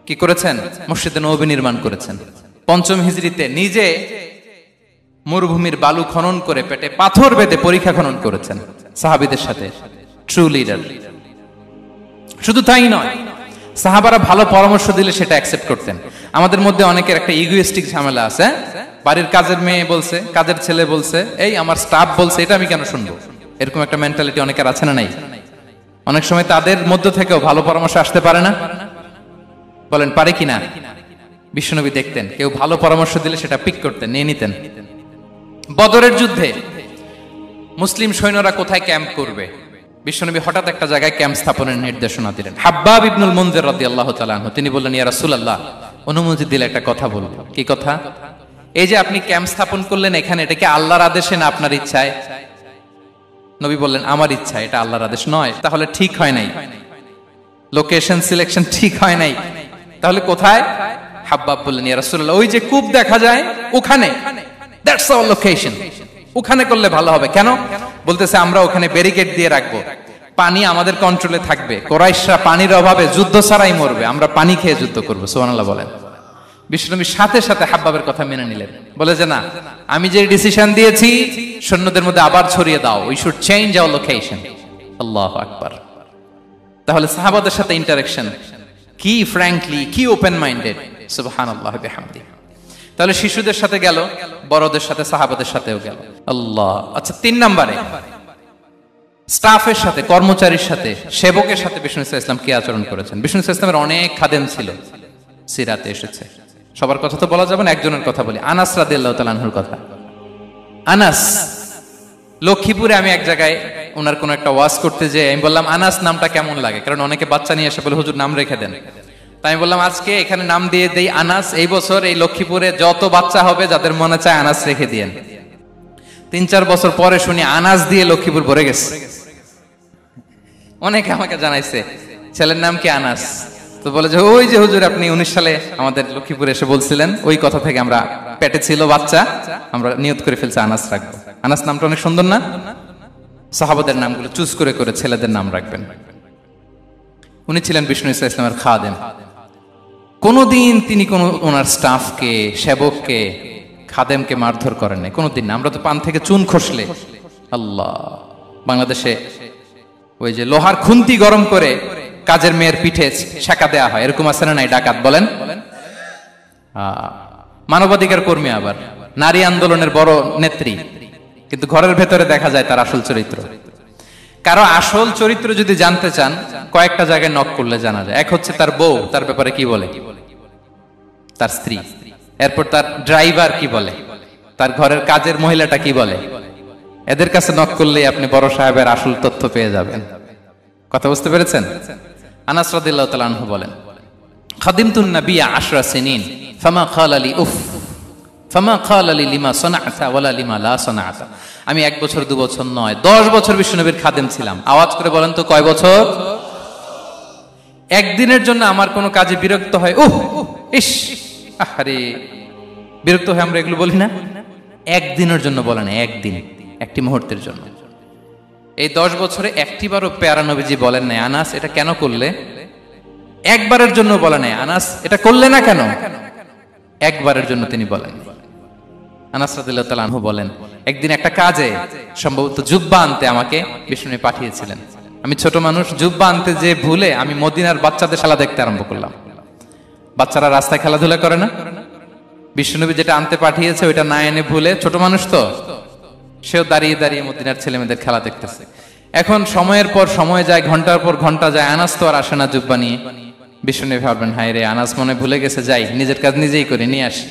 কি করেছেন? মসজিদে নববী নির্মাণ করেছেন। পঞ্চম হিজরিতে নিজে মরুভূমির বালু খনন করে পেটে পাথর বেঁধে পরীক্ষা খনন করেছেন সাহাবীদের সাথে। True leader. শুধু তাই নয়, সাহাবারা ভালো পরামর্শ দিলে সেটা অ্যাকসেপ্ট করতেন। আমাদের মধ্যে অনেকের একটা ইগোইস্টিক ঝামেলা আছে, বাড়ির কাজের মেয়ে বলছে, কাজের ছেলে বলছে, এই আমার স্টাফ বলছে, এটা আমি কেন শুনবো? এরকম একটা মেন্টালিটি অনেকের আছে না নাই? অনেক সময় তাদের মধ্য থেকেও ভালো পরামর্শ আসতে পারে না? বলেন পারে কিনা? বিশ্বনবী দেখতেন কেউ ভালো পরামর্শ দিলে সেটা পিক করতেন, নিয়ে নিতেন। বদরের যুদ্ধে মুসলিম সৈন্যরা কোথায় ক্যাম্প করবে, বিশ্বনবী হঠাৎ একটা জায়গায় ক্যাম্প স্থাপনের নির্দেশনা দিলেন। হাব্বাব ইবনুল মুনজির রাদিয়াল্লাহু তাআলা আনহু তিনি বললেন, ইয়া রাসূলুল্লাহ, অনুমতি দিলে একটা কথা বলবো। কি কথা? এই যে আপনি ক্যাম্প স্থাপন করলেন এখানে, এটা কি আল্লাহর আদেশে না আপনার ইচ্ছায়? নবী বললেন, আমার ইচ্ছা, এটা আল্লাহর আদেশ নয়। তাহলে ঠিক হয় নাই, লোকেশন সিলেকশন ঠিক হয় নাই। তাহলে কোথায়? হাব্বাব বললেন, ইয়া রাসূলুল্লাহ, ওই যে কূপ দেখা যায় ওখানে, দ্যাটস আওয়ার লোকেশন, ওখানে করলে ভালো হবে। কেন? বলতেছে, আমরা ওখানে ব্যারিকেড দিয়ে রাখবো, পানি আমাদের কন্ট্রোলে থাকবে, কুরাইশরা পানির অভাবে যুদ্ধ ছাড়াই মরবে, আমরা পানি খেয়ে যুদ্ধ করবো। সুবহানাল্লাহ বলেন। বিশ্বনবী সাথে সাথে হাব্বাবের কথা মেনে নিলেন, বলে যে না, আমি যে ডিসিশন দিয়েছি সৈন্যদের মধ্যে আবার ছড়িয়ে দাও, we should change our location. আল্লাহু আকবার। তাহলে সাহাবাদের সাথে ইন্টারেকশন কি ফ্র্যাঙ্কলি, কি ওপেন মাইন্ডেড। সুবহানাল্লাহ বিহামদিহি। তাহলে শিশুদের সাথে গেল, বড়দের সাথে, সাহাবাদের সাথেও গেল। আল্লাহ। আচ্ছা, 3 নম্বরে স্টাফের সাথে, কর্মচারীর সাথে, সেবকের সাথে বিষ্ণু ইসলাম কি আচরণ করেছেন? বিষ্ণু ইসলামের অনেক খাদেম ছিল, সিরাতে এসেছে। সবার কথা তো বলা যাবে না, একজনের কথা বলি, আনাস রাদিয়াল্লাহু তাআলা আনহুর কথা। আনাস, লক্ষ্মীপুরে আমি এক জায়গায় ওনার কোন একটা ওয়াজ করতে যেয়ে আমি বললাম, আনাস নামটা কেমন লাগে? কারণ অনেকে বাচ্চা নিয়ে এসে বলে, হুজুর নাম রেখে দেন। তাই আমি বললাম, আজকে এখানে নাম দিয়ে দেই আনাস। এই বছর এই লক্ষ্মীপুরে যত বাচ্চা হবে যাদের মনে চায় আনাস রেখে দিয়েন। 3-4 বছর পরে শুনি আনাস দিয়ে লক্ষ্মীপুর ভরে গেছে। অনেকে আমাকে জানাইছে ছেলের নাম কি আনাস। তো বলে যে, ওই যে হুজুর আপনি 19 সালে আমাদের লক্ষ্মীপুরে এসে বলছিলেন, ওই কথা থেকে আমরা, পেটে ছিল বাচ্চা, আমরা নিয়ত করে ফেলছি আনাস রাখবো। আনাস নামটা অনেক সুন্দর না? সাহাবাদের নামগুলো চুজ করে করে ছেলেদের নাম রাখবেন। উনি ছিলেন বিষ্ণু ইসলামের খাদেম। কোনদিন তিনি কোন ওনার স্টাফকে, সেবককে, খাদেমকে মারধর করেন নাই, কোনদিন না। আমরা তো পান থেকে চুন খসলে, আল্লাহ, বাংলাদেশে ওই যে লোহার খুন্তি গরম করে কাজের মেয়ের পিঠে শেখা দেয়া হয়, এরকম আছে না নাই? ডাকাত বলেন। মানবাধিকার কর্মী, আবার নারী আন্দোলনের বড় নেত্রী, কিন্তু ঘরের ভেতরে দেখা যায় তার আসল চরিত্র। কারো আসল চরিত্র যদি জানতে চান, কয়েকটা জায়গায় নক করলে জানা যায়। এক হচ্ছে তার বউ, তার ব্যাপারে কি বলে, তার স্ত্রী। এরপর তার ড্রাইভার কি বলে, তার ঘরের কাজের মহিলাটা কি বলে। এদের কাছে নক করলেই আপনি বড় সাহেবের আসল তথ্য পেয়ে যাবেন। কথা বুঝতে পেরেছেন? আনাস রাদিয়াল্লাহু তাআলা আনহু বলেন, খাদিমতুন নাবিয়্যা 10 সিনিন ফামা ক্বালা লি উফ ফামা ক্বালা লি লিমা সানা'তা ওয়ালা লিমা লা সানা'তা। আমি 1 বছর 2 বছর নয়, 10 বছর বিশ্বনবীর খাদেম ছিলাম। আওয়াজ করে বলেন তো, কয় বছর? একদিনের জন্য আমার কোনো কাজে বিরক্ত হয়, ইস, আরে, বিরক্ত হয়, আমরা এগুলো বলি না? একদিনের জন্য বলে না, একদিন, একটি মুহূর্তের জন্য। এই 10 বছরে একটিবারও প্যারা নবীজি বলেন নাই, আনাস এটা কেন করলে? একবারের জন্য বলে নাই, আনাস এটা করলে না কেন? একবারের জন্য তিনি বলেন। আনাস রাদিয়াল্লাহু তাআলা আনহু বলেন, একদিন একটা কাজে, সম্ভবত জুব্বা আনতে আমাকে বিষ্ণু পাঠিয়েছিলেন। আমি ছোট মানুষ, জুব্বা আনতে যে ভুলে আমি মদিনার বাচ্চাদের খেলা দেখতে আরম্ভ করলাম। বাচ্চারা রাস্তায় খেলাধুলা করে না? বিশ্বনবী যেটা আনতে পাঠিয়েছে ওইটা না এনে ভুলে, ছোট মানুষ তো, সেও দাঁড়িয়ে দাঁড়িয়ে মদিনার ছেলে মেয়েদের খেলা দেখতেছে। এখন সময়ের পর সময় যায়, ঘন্টার পর ঘন্টা যায়, আনাস তো আর আসে না জুব্বা নিয়ে। বিশ্বনবী ভাবলেন, হায় রে, আনাস মনে ভুলে গেছে, যাই নিজের কাজ নিজেই করে নিয়ে আসি।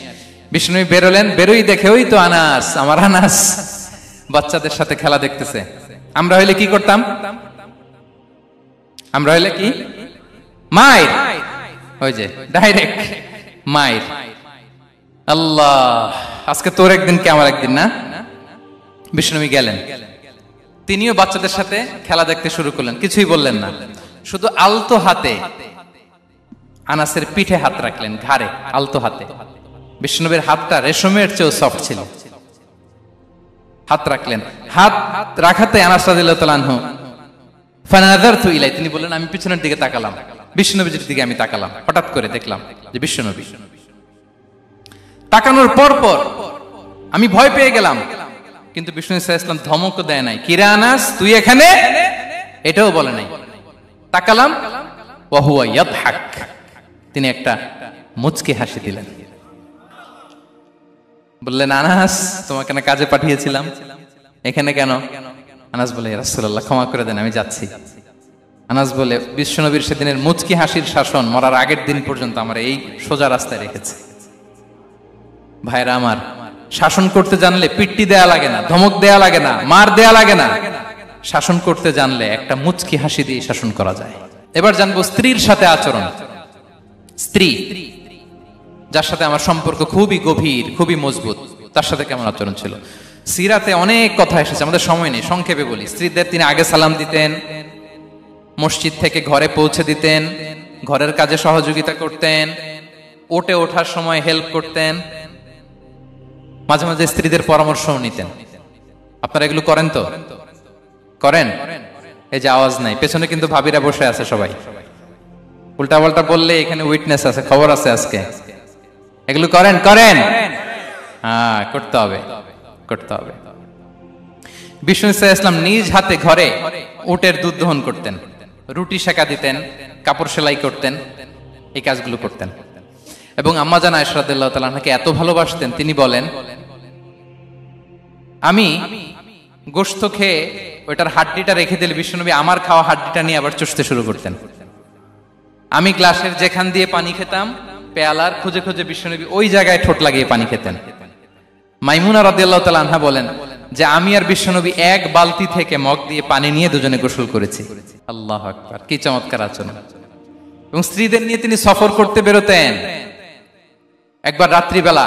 বিষ্ণু বেরোলেন, বেরোই দেখে ওই তো আনাস, আমার আনাস বাচ্চাদের সাথে খেলা দেখতেছে। আমরা হইলে কি করতাম? আমরা হইলে কি মাইর, ওই যে ডাইরেক্ট মাইর। আল্লাহ, আজকে তোর একদিন কে আমার একদিন না। বিষ্ণু গেলেন, তিনিও বাচ্চাদের সাথে খেলা দেখতে শুরু করলেন, কিছুই বললেন না, শুধু আলতো হাতে আনাসের পিঠে হাত রাখলেন, ঘাড়ে আলতো হাতে। বিষ্ণুবীর হাতটা রেশমের চেয়েও সফট ছিল। হাত রাখলেন, হাত রাখাতে আনাস রাদিয়াল্লাহু তাআলা আনহু ফানাযারতু ইলাই, তিনি বললেন আমি পিছনের দিকে তাকালাম, বিষ্ণুবীর দিকে আমি তাকালাম, হঠাৎ করে দেখলাম যে বিষ্ণুবী। তাকানোর পর পর আমি ভয় পেয়ে গেলাম, কিন্তু বিষ্ণু সাল্লাল্লাহু আলাইহি ওয়াসাল্লাম ধমক দেয় নাই, কিরে আনাস তুই এখানে, এটাও বলে নাই। তাকালাম, ওয়া হুয়া ইয়াদহাক, তিনি একটা মুচকি হাসি দিলেন। বললেন আনাস তোমাকে না কাজে পাঠিয়েছিলাম, এখানে কেন? আনাস বলে ইয়া রাসূলুল্লাহ ক্ষমা করে দেন, আমি যাচ্ছি। আনাস বলে বিশ্বনবীর সেদিনের মুচকি হাসির শাসন মরার আগের দিন পর্যন্ত আমার এই সোজা রাস্তায় রেখেছে। ভাইরা আমার, শাসন করতে জানলে পিট্টি দেয়া লাগে না, ধমক দেয়া লাগে না, মার দেয়া লাগে না। শাসন করতে জানলে একটা মুচকি হাসি দিয়ে শাসন করা যায়। এবার জানবো স্ত্রীর সাথে আচরণ। স্ত্রী যার সাথে আমার সম্পর্ক খুবই গভীর, খুবই মজবুত, তার সাথে কেমন আচরণ ছিল? সিরাতে অনেক কথা এসেছে, আমাদের সময় নেই, সংক্ষেপে বলি। স্ত্রীদের তিনি আগে সালাম দিতেন, মসজিদ থেকে ঘরে পৌঁছে দিতেন, ঘরের কাজে সহযোগিতা করতেন, ওঠে ওঠার সময় হেল্প করতেন, মাঝে মাঝে স্ত্রীদের পরামর্শও নিতেন। আপনারা এগুলো করেন তো? করেন? এই যে আওয়াজ নাই, পেছনে কিন্তু ভাবিরা বসে আছে সবাই। উল্টা পাল্টা বললে এখানে উইটনেস আছে, খবর আছে আজকে। এগুলো করেন? করেন? হ্যাঁ, করতে হবে, করতে হবে। বিষ্ণু সাল্লাল্লাহু আলাইহি ওয়াসাল্লাম নিজ হাতে ঘরে উটের দুধ দহন করতেন, রুটি সেকা দিতেন, কাপড় সেলাই করতেন, এই কাজগুলো করতেন। এবং আম্মা জান আয়েশা রাদিয়াল্লাহু তাআলা আনহাকে এত ভালোবাসতেন, তিনি বলেন আমি গোশত খেয়ে ওইটার হাড্ডিটা রেখে দিলে বিশ্বনবী আমার খাওয়া হাড্ডিটা নিয়ে আবার চুষতে শুরু করতেন। আমি গ্লাসের যেখান দিয়ে পানি খেতাম, পেয়ালার খুঁজে খুঁজে বিশ্বনবী ওই জায়গায় ঠোঁট লাগিয়ে পানি খেতেন। মাইমুনা রাদিয়াল্লাহু তাআলা আনহা বলেন যে আমি আর বিশ্বনবী এক বালতি থেকে মগ দিয়ে পানি নিয়ে দুজনে গোসল করেছি। আল্লাহু আকবার, কি চমৎকার আচরণ। এবং স্ত্রীদের নিয়ে তিনি সফর করতে বেরোতেন। একবার রাত্রিবেলা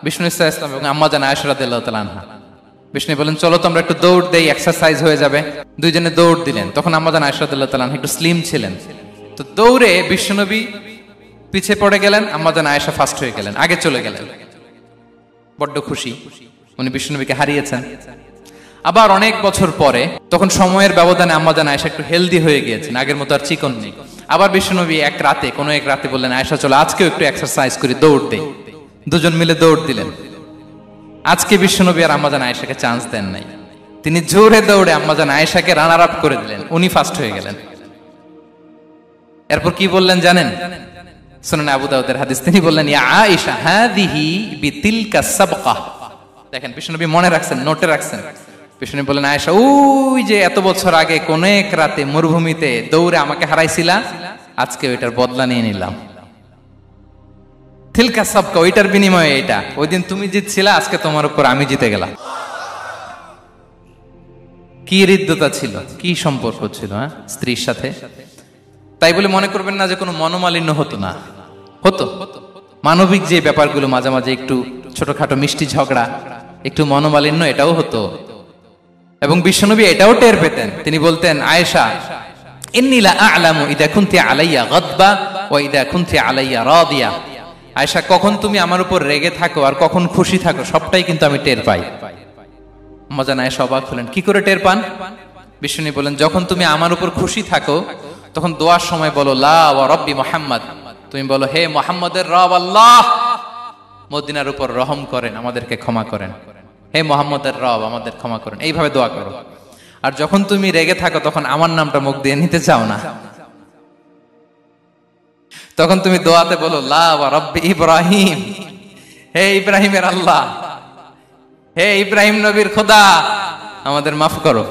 বিষ্ণু সাল্লাল্লাহু আলাইহি ওয়াসাল্লাম এবং আম্মা জান আয়েশা রাদিয়াল্লাহু তাআলা আনহা, বিষ্ণু বলেন চলো তো আমরা একটু দৌড় দেই, এক্সারসাইজ হয়ে যাবে। দুইজনে দৌড় দিলেন। তখন আম্মা জান আয়েশা রাদিয়াল্লাহু তাআলা আনহা একটু স্লিম ছিলেন, তো দৌড়ে বিশ্বনবী পিছে পড়ে গেলেন, আম্মা জান আয়েশা ফার্স্ট হয়ে গেলেন, আগে চলে গেলেন। বড্ড খুশি, উনি বিশ্বনবীকে হারিয়েছেন। আবার অনেক বছর পরে, তখন সময়ের ব্যবধানে আম্মা জান আয়েশা একটু হেলদি হয়ে গিয়েছেন, আগের মতো আর চিকন নেই। আবার বিশ্বনবী এক রাতে বললেন আয়েশা চলো আজকেও একটু এক্সারসাইজ করি, দৌড় দেই। দুজন মিলে দৌড় দিলেন। আজকে বিশ্বনবী আর আম্মা জান আয়েশাকে চান্স দেন নাই, তিনি জোরে দৌড়ে আম্মা জান আয়েশাকে রানার আপ করে দিলেন, উনি ফার্স্ট হয়ে গেলেন। এরপর কি বললেন জানেন? সুনান আবু দাউদের হাদিস, তিনি বললেন ইয়া আয়েশা হাদিহি বিতিলকা সাবকা। দেখেন বিশ্বনবী মনে রাখছেন, নোটে রাখছেন। বিশ্বনবী বললেন আয়েশা ওই যে এত বছর আগে কোন এক রাতে মরুভূমিতে দৌড়ে আমাকে হারাইছিলা, আজকে ওইটার বদলা নিয়ে নিলাম। তিলকা সাবকা, ওইটার বিনিময়ে এটা। ওই দিন তুমি জিতছিলা, আজকে তোমার উপর আমি জিতে গেলাম। কি হৃদ্যতা ছিল, কি সম্পর্ক ছিল স্ত্রীর সাথে। তাই বলে মনে করবেন না যে কোনো মনোমালিন্য হতো না, হতো। মানবিক যে ব্যাপারগুলো মাঝে মাঝে একটু ছোটখাটো মিষ্টি ঝগড়া, একটু মনোমালিন্য, এটাও হতো। এবং বিশ্বনবী এটাও টের পেতেন। তিনি বলতেন আয়েশা ইন্নী লা আ'লামু ইযা কুনতি আলাইয়া গাদবা ওয়া ইযা কুনতি আলাইয়া রাদিয়া। আয়েশা কখন তুমি আমার উপর রেগে থাকো আর কখন খুশি থাকো সবটাই কিন্তু আমি টের পাই। আম্মা জান আয়েশা অবাক হলেন, কি করে টের পান? বিশ্বনবী বলেন যখন তুমি আমার উপর খুশি থাকো তখন দোয়ার সময় বলো লা ওয়া রাব্বি মুহাম্মদ, তুমি বলো হে মুহাম্মদের রব আল্লাহ মদিনার উপর রহম করেন, আমাদেরকে ক্ষমা করেন। হে মুহাম্মদের রব আমাদের ক্ষমা করেন, এইভাবে দোয়া করো। আর যখন তুমি রেগে থাকো তখন আমার নামটা মুখ দিয়ে নিতে চাও না, তখন তুমি দোয়াতে বলো লা ওয়া রাব্বি ইব্রাহিম, হে ইব্রাহিমের আল্লাহ, হে ইব্রাহিম নবীর খোদা আমাদের মাফ করো।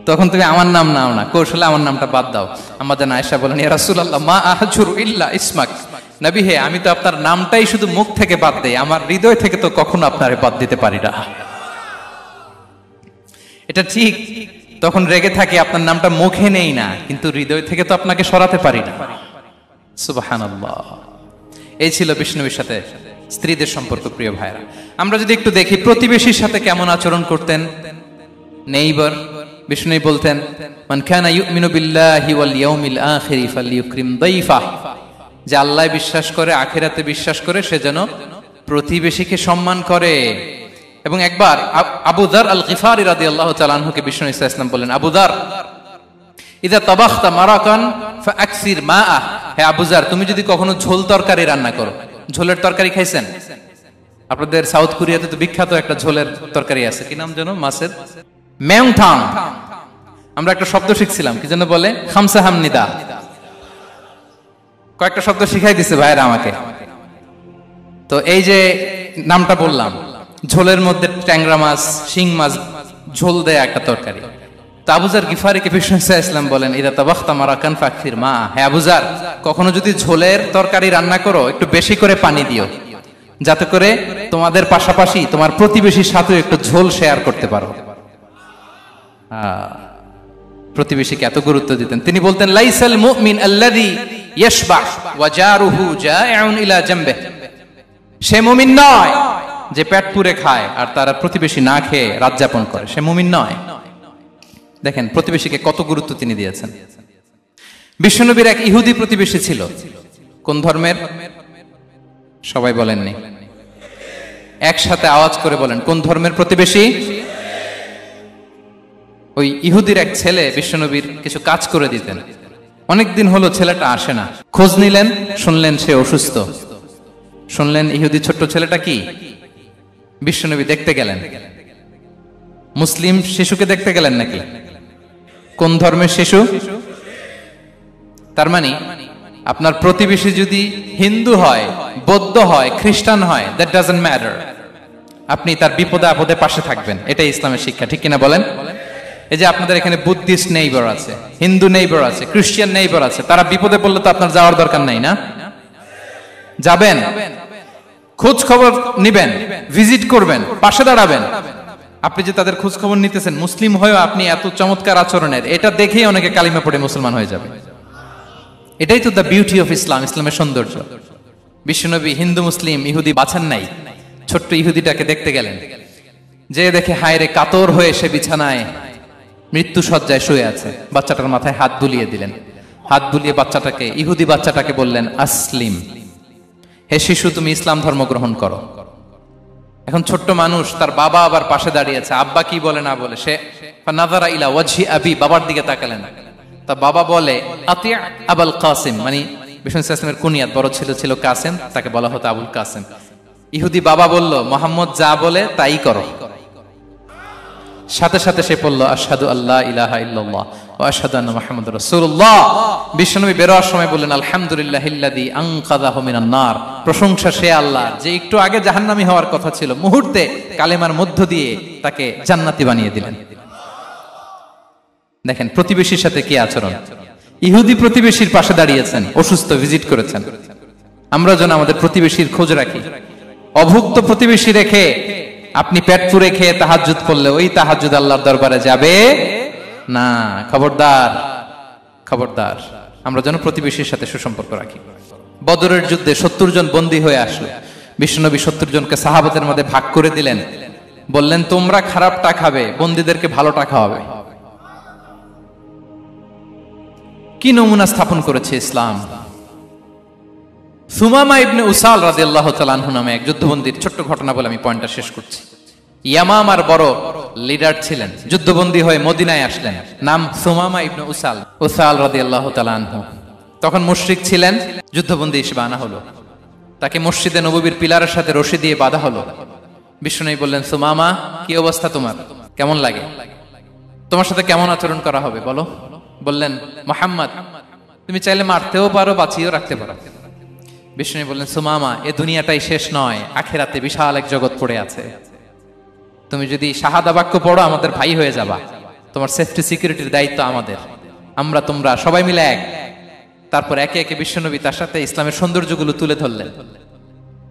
তখন তুমি আমার নাম নাও না, কৌশলে আমার নামটা বাদ দাও। আমাদের আয়েশা বলেন ইয়া রাসূলুল্লাহ মা আহজুরু ইল্লা ইসমাক, নবী হে, আমি তো আপনার নামটাই শুধু মুখ থেকে বাদ দেই, আমার হৃদয় থেকে তো কখনো আপনারে বাদ দিতে পারি না। এটা ঠিক, তখন রেগে থাকে, আপনার নামটা মুখে নেই না, কিন্তু হৃদয় থেকে তো আপনাকে সরাতে পারি না। সুবহানাল্লাহ। এই ছিল বিষ্ণুবীর সাথে স্ত্রীদের সম্পর্ক। প্রিয় ভাইরা, আমরা যদি একটু দেখি প্রতিবেশীর সাথে কেমন আচরণ করতেন নেইবার। বিষ্ণু বলতেন, মান কানা ইউমিনু বিল্লাহি ওয়াল ইয়াউমিল আখিরি ফালইউকরিম দাইফাহ, যে আল্লাহ বিশ্বাস করে, আখিরাতে বিশ্বাস করে, সে যেন প্রতিবেশীকে সম্মান করে। এবং একবার আবু যার আল গিফারি রাদিয়াল্লাহু তাআলা আনহুকে বিষ্ণু ইসলাম বললেন, আবু যার, ইদা তাবাখতা মারাকান ফাআকসির মাআ, হে আবু যার, তুমি যদি কখনো ঝোল তরকারি রান্না করো, ঝোলের তরকারি খাইছেন? আপনাদের সাউথ কোরিয়াতে তো বিখ্যাত একটা ঝোলের তরকারি আছে, কি নাম যেন, মাছের মেয়ংথাং। আমরা একটা শব্দ শিখছিলাম, কি যেন বলে, খামসা হামনিদা। কয়েকটা শব্দ শিখাই দিছে ভাইরা আমাকে। তো এই যে নামটা বললাম, ঝোলের মধ্যে ট্যাংরা মাছ, শিং মাছ ঝোল দেয়া একটা তরকারি। তো আবু যার গিফারিকে বিষ্ণু ইসলাম বলেন, ইদা তাবাখতা মারাকান ফাকসির মা, হে আবু যার, কখনো যদি ঝোলের তরকারি রান্না করো, একটু বেশি করে পানি দিও, যাতে করে তোমাদের পাশাপাশি তোমার প্রতিবেশীর সাথে একটু ঝোল শেয়ার করতে পারো। প্রতিবেশীকে এত গুরুত্ব দিতেন। তিনি বলতেন, লাইসাল মুমিন আল্লাযী ইয়াশবা ওয়া জারুহু জাইউন ইলা জামবিহ, সে মুমিন নয় যে পেট পুরে খায় আর তার প্রতিবেশী না খেয়ে রাত যাপন করে, সে মুমিন নয়। দেখেন প্রতিবেশীকে কত গুরুত্ব তিনি দিয়েছেন। বিশ্বনবীর এক ইহুদি প্রতিবেশী ছিল। কোন ধর্মের? সবাই বলেননি, একসাথে আওয়াজ করে বলেন, কোন ধর্মের প্রতিবেশী? ওই ইহুদির এক ছেলে বিশ্বনবীর কিছু কাজ করে দিতেন। অনেকদিন হলো ছেলেটা আসে না। খোঁজ নিলেন, শুনলেন সে অসুস্থ। শুনলেন ইহুদি ছোট্ট ছেলেটা কি? বিশ্বনবী দেখতে গেলেন। মুসলিম শিশুকে দেখতে গেলেন নাকি? কোন ধর্মের শিশু? তার মানে আপনার প্রতিবেশী যদি হিন্দু হয়, বৌদ্ধ হয়, খ্রিস্টান হয়, দ্যাট ডাজন্ট ম্যাটার, আপনি তার বিপদে আপদে পাশে থাকবেন। এটাই ইসলামের শিক্ষা, ঠিক কিনা বলেন? এই যে আপনাদের এখানে বুদ্ধিস্ট নেইবার আছে, হিন্দু নেইবার আছে, খ্রিস্টান নেইবার আছে, তারা বিপদে পড়লে তো আপনার যাওয়ার দরকার নাই, না? যাবেন, খোঁজ খবর নিবেন, ভিজিট করবেন, পাশে দাঁড়াবেন। আপনি যে তাদের খোঁজ খবর নিতেছেন, মুসলিম হয়েও আপনি এত চমৎকার আচরণের, এটা দেখেই অনেকে কালিমা পড়ে মুসলমান হয়ে যাবে। এটাই তো দ্য বিউটি অফ ইসলাম, ইসলামের সৌন্দর্য। বিশ্বনবী হিন্দু মুসলিম ইহুদি বাছান নাই, ছোট্ট ইহুদিটাকে দেখতে গেলেন। যে দেখে হায়রে, কাতর হয়ে সে বিছানায় মৃত্যু শয্যায় শুয়ে আছে। বাচ্চাটার মাথায় হাত বুলিয়ে দিলেন। হাত বুলিয়ে বাচ্চাটাকে, ইহুদি বাচ্চাটাকে বললেন, আসলিম, হে শিশু, তুমি ইসলাম ধর্ম গ্রহণ করো। এখন ছোট্ট মানুষ, তার বাবা আবার পাশে দাঁড়িয়েছে, আব্বা কি বলে না বলে, সে নাযারা ইলা ওয়াজহি আবি, বাবার দিকে তাকালেন। তা বাবা বলে, আতি আবুল কাসিম, মানে বিষ্ণু ইসলামের কুনিয়াত, বড় ছিল ছিল কাসেম, তাকে বলা হতো আবুল কাসেম। ইহুদি বাবা বলল, মোহাম্মদ যা বলে তাই করো। সাথে সাথে সে পড়ল, আশহাদু আল্লা ইলাহা ইল্লাল্লাহ ওয়া আশহাদু আন্না মুহাম্মাদুর রাসূলুল্লাহ। বিশ্বনবী বেরোয়ার সময় বললেন, আলহামদুলিল্লাহিল্লাযী আনকাযাহু মিনান নার, প্রশংসা সে আল্লাহ যে একটু আগে জাহান্নামী হওয়ার কথা ছিল, মুহূর্তে কালেমার মধ্য দিয়ে তাকে জান্নাতি বানিয়ে দিলেন। দেখেন প্রতিবেশীর সাথে কি আচরণ। ইহুদি প্রতিবেশীর পাশে দাঁড়িয়েছেন, অসুস্থ, ভিজিট করেছেন। আমরা যেন আমাদের প্রতিবেশীর খোঁজ রাখি। অভুক্ত প্রতিবেশী রেখে আপনি পেট পুরে খেয়ে তাহাজ্জুদ পড়লে ওই তাহাজ্জুদ আল্লাহর দরবারে যাবে না। খবরদার, খবরদার, আমরা যেন প্রতিবেশীর সাথে সুসম্পর্ক রাখি। বদরের যুদ্ধে 70 জন বন্দী হয়ে আসলো। বিশ্বনবী 70 জনকে সাহাবাদের মধ্যে ভাগ করে দিলেন, বললেন, তোমরা খারাপটা খাবে, বন্দীদেরকে ভালোটা খাওয়াবে। কি নমুনা স্থাপন করেছে ইসলাম। সুমামা ইবনে উসাল রাদিয়াল্লাহু তাআলা আনহু নামে এক যুদ্ধবন্দীর ছোট্ট ঘটনা বলে আমি পয়েন্টটা শেষ করছি। ইয়ামামার বড় লিডার ছিলেন, যুদ্ধবন্দী হয়ে মদিনায় আসলেন। নাম সুমামা ইবনে উসাল রাদিয়াল্লাহু তাআলা আনহু। তখন মুশরিক ছিলেন, যুদ্ধবন্দী হিসেবে আনা হলো। তাকে মসজিদে নববীর পিলারের সাথে রশি দিয়ে বাঁধা হলো। বিষ্ণু বললেন, সুমামা, কি অবস্থা তোমার, কেমন লাগে, তোমার সাথে কেমন আচরণ করা হবে বলো। বললেন, মুহাম্মদ, তুমি চাইলে মারতেও পারো, বাঁচিয়েও রাখতে পারো। বিষ্ণু বললেন, সুমামা, এ দুনিয়াটাই শেষ নয়, আখিরাতে বিশাল এক জগৎ পড়ে আছে। তুমি যদি শাহাদা বাক্য পড়ো, আমাদের ভাই হয়ে যাবা। তোমার সেফটি সিকিউরিটির দায়িত্ব আমাদের। আমরা তোমরা সবাই মিলে এক। তারপর একে একে বিশ্বনবী তার সাথে ইসলামের সৌন্দর্যগুলো তুলে ধরলেন,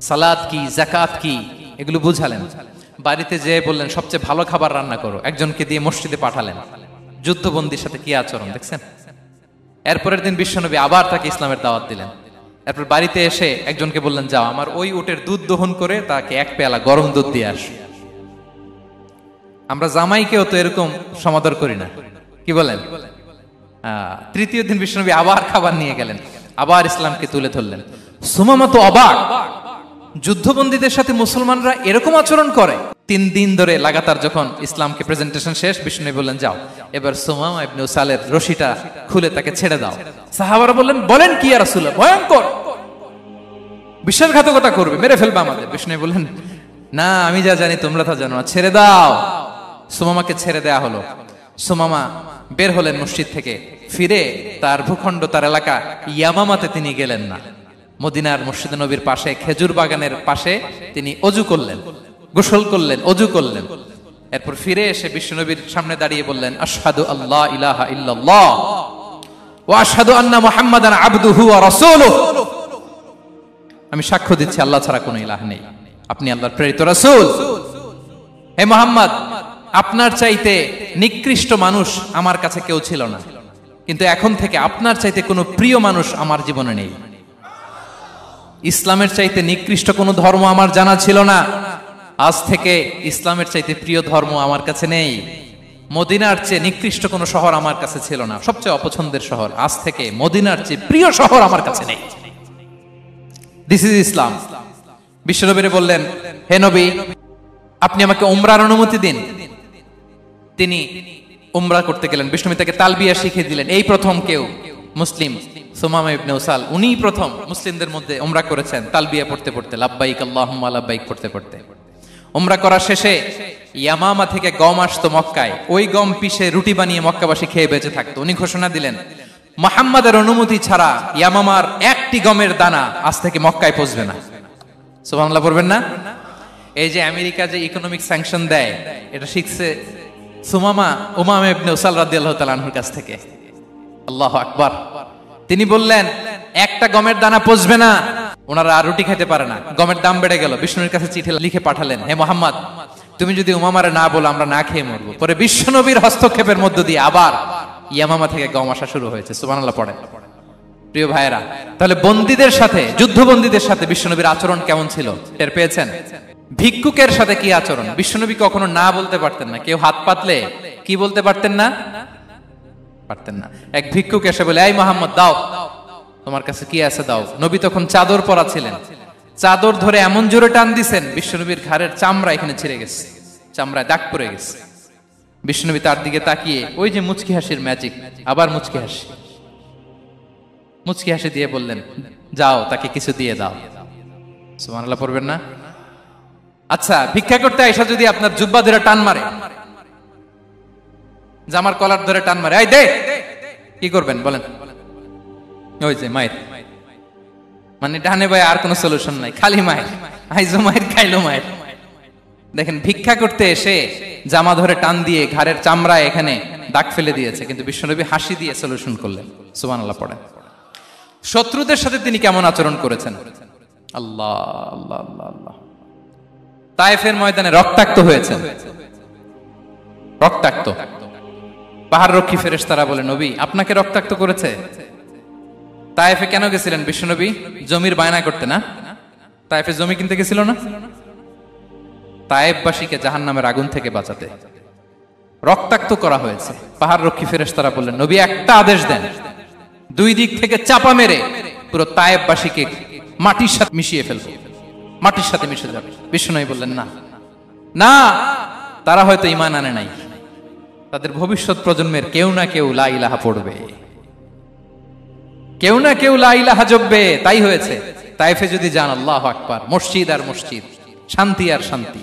সালাত কি, জাকাত কি, এগুলো বুঝালেন। বাড়িতে যেয়ে বললেন সবচেয়ে ভালো খাবার রান্না করো, একজনকে দিয়ে মসজিদে পাঠালেন। যুদ্ধবন্দীর সাথে কি আচরণ দেখছেন। এরপরের দিন বিশ্বনবী আবার তাকে ইসলামের দাওয়াত দিলেন। এরপর বাড়িতে এসে একজনকে বললেন, যাও আমার ওই উটের দুধ দহন করে তাকে এক পেয়ালা গরম দুধ দিয়ে আস। আমরা জামাইকেও তো এরকম সমাদর করি না, কি বলেন? তৃতীয় দিন বিশ্বনবী আবার খাবার নিয়ে গেলেন, আবার ইসলামকে তুলে ধরলেন। সুমামা তো অবাক, যুদ্ধবন্দীদের সাথে মুসলমানরা এরকম আচরণ করে। 3 দিন ধরে লাগাতার যখন ইসলামকে প্রেজেন্টেশন শেষ, বিষ্ণু বললেন, যাও এবার সুমামা ইবনে উসালের রশিটা খুলে তাকে ছেড়ে দাও। সাহাবারা বললেন, বলেন কি ইয়া রাসূলুল্লাহ, ভয়ঙ্কর, বিশ্বাসঘাতকতা করবে, মেরে ফেলবে আমাদের। বিষ্ণু বললেন, না, আমি যা জানি তোমরা তা জানো না, ছেড়ে দাও। সুমামাকে ছেড়ে দেয়া হলো। সুমামা বের হলেন মসজিদ থেকে, ফিরে তার ভূখণ্ড, তার এলাকা ইয়ামামাতে তিনি গেলেন না। মদিনার মসজিদে নবীর পাশে খেজুর বাগানের পাশে তিনি অজু করলেন, গোসল করলেন, অজু করলেন। এরপর ফিরে এসে বিশ্বনবীর সামনে দাঁড়িয়ে বললেন, আশহাদু আল্লা ইলাহা ইল্লাল্লাহ ওয়া আশহাদু আন্না মুহাম্মাদান আবদুহু ওয়া রাসূলুহু। আমি সাক্ষ্য দিচ্ছি আল্লাহ ছাড়া কোনো ইলাহ নেই, আপনি আল্লাহর প্রেরিত রাসূল। হে মুহাম্মদ, আপনার চাইতে নিকৃষ্ট মানুষ আমার কাছে কেউ ছিল না, কিন্তু এখন থেকে আপনার চাইতে কোনো প্রিয় মানুষ আমার জীবনে নেই। ইসলামের চাইতে নিকৃষ্ট কোনো ধর্ম আমার জানা ছিল না, আজ থেকে ইসলামের চাইতে প্রিয় ধর্ম আমার কাছে নেই। মদিনার চেয়ে নিকৃষ্ট কোনো শহর আমার কাছে ছিল না, সবচেয়ে অপছন্দের শহর, আজ থেকে মদিনার চেয়ে প্রিয় শহর আমার কাছে নেই। দিস ইজ ইসলাম। বিশ্বনবী বললেন, হে নবী, আপনি আমাকে উমরার অনুমতি দিন। তিনি উমরা করতে গেলেন। বিশ্বনবী তাকে তালবিয়া শিখিয়ে দিলেন। এই প্রথম কেউ মুসলিম, সুমামা ইবনে উসাল, উনিই প্রথম মুসলিমদের মধ্যে উমরা করেছেন তালবিয়া পড়তে পড়তে, লাব্বাইক আল্লাহুম্মা লাব্বাইক পড়তে পড়তে। উমরা করা শেষে ইয়ামামা থেকে গম আসতো মক্কায়, ওই গম পিষে রুটি বানিয়ে মক্কাবাসী খেয়ে বেঁচে থাকতো। উনি ঘোষণা দিলেন, মুহাম্মাদের অনুমতি ছাড়া ইয়ামামার একটি গমের দানা আজ থেকে মক্কায় পৌঁছবে না। সুবহানাল্লাহ পড়বেন না? এই যে আমেরিকা যে ইকোনমিক স্যাংশন দেয়, এটা শিখছে সুমামা উমামা ইবনে উসাল রাদিয়াল্লাহু তাআলা আনহুর কাছ থেকে। আল্লাহু আকবার। তিনি বললেন, একটা গমের দানা পচবে না, ওনারা আর রুটি খেতে পারে না। গমের দাম বেড়ে গেল। বিষ্ণুর কাছে চিঠি লিখে পাঠালেন, হে মুহাম্মদ, তুমি যদি উমামারে না বলো আমরা না খেয়ে মরবো। পরে বিশ্বনবীর হস্তক্ষেপের মধ্য দিয়ে আবার ইয়ামামা থেকে গম আসা শুরু হয়েছে। সুবহানাল্লাহ পড়েন। প্রিয় ভাইয়েরা, তাহলে বন্দীদের সাথে, যুদ্ধবন্দীদের সাথে বিশ্বনবীর আচরণ কেমন ছিল টের পেয়েছেন? ভিক্ষুকের সাথে কি আচরণ? বিশ্বনবী কখনো না বলতে পারতেন না। কেউ হাত পাতলে কি বলতে পারতেন না? পারতেন না। এক ভিক্ষুক এসে বলে, এই মুহাম্মদ, দাও, তোমার কাছে কি আছে দাও। নবী তখন চাদর পরা ছিলেন। চাদর ধরে এমন জোরে টান দিছেন, বিশ্বনবীর ঘাড়ের চামড়া এখানে ছিঁড়ে গেছে, চামড়ায় দাগ পড়ে গেছে। বিশ্বনবী তার দিকে তাকিয়ে, ওই যে মুচকি হাসির ম্যাজিক, আবার মুচকি হাসি, মুচকি হাসি দিয়ে বললেন, যাও তাকে কিছু দিয়ে দাও। সুবহানাল্লাহ পড়বেন না? আচ্ছা, ভিক্ষা করতে আইসা যদি আপনার জুব্বা ধরে টান মারে, জামার কলার ধরে টান মারে, এই দে, কি করবেন বলেন? ওই যে মায়ের, মানে ডানে ভাই আর কোনো সলিউশন নাই, খালি মায়ের, আইজো মায়ের, খাইলো মায়ের। দেখেন, ভিক্ষা করতে এসে জামা ধরে টান দিয়ে ঘাড়ের চামড়ায় এখানে দাগ ফেলে দিয়েছে, কিন্তু বিশ্বনবী হাসি দিয়ে সলিউশন করলেন। সুবহানাল্লাহ পড়েন। শত্রুদের সাথে তিনি কেমন আচরণ করেছেন? আল্লাহ আল্লাহ আল্লাহ আল্লাহ। তায়েফের ময়দানে রক্তাক্ত হয়েছে, রক্তাক্ত। পাহাড় রক্ষী ফেরেশতারা বলে, নবী আপনাকে রক্তাক্ত করেছে? তায়েফে কেন গেছিলেন বিশ্বনবী? জমির বায়না করতে না? তায়েফে জমি কিনতে গেছিল না? তায়েফবাসীকে জাহান্নামের আগুন থেকে বাঁচাতে রক্তাক্ত করা হয়েছে। পাহাড় রক্ষী ফেরেশতারা বললেন, নবী একটা আদেশ দেন, দুই দিক থেকে চাপা মেরে পুরো তায়েফবাসীকে মাটির সাথে মিশিয়ে ফেলবো, মাটির সাথে মিশে যাবে। বিশ্বনবী বললেন, না না, তারা হয়তো ঈমান আনে নাই, তাদের ভবিষ্যৎ প্রজন্মের কেউ না কেউ লা ইলাহা পড়বে, কেউ না কেউ লা ইলাহা জপবে। তাই হয়েছে। তায়েফে যদি যান, আল্লাহু আকবার, মসজিদ আর মসজিদ, শান্তি আর শান্তি।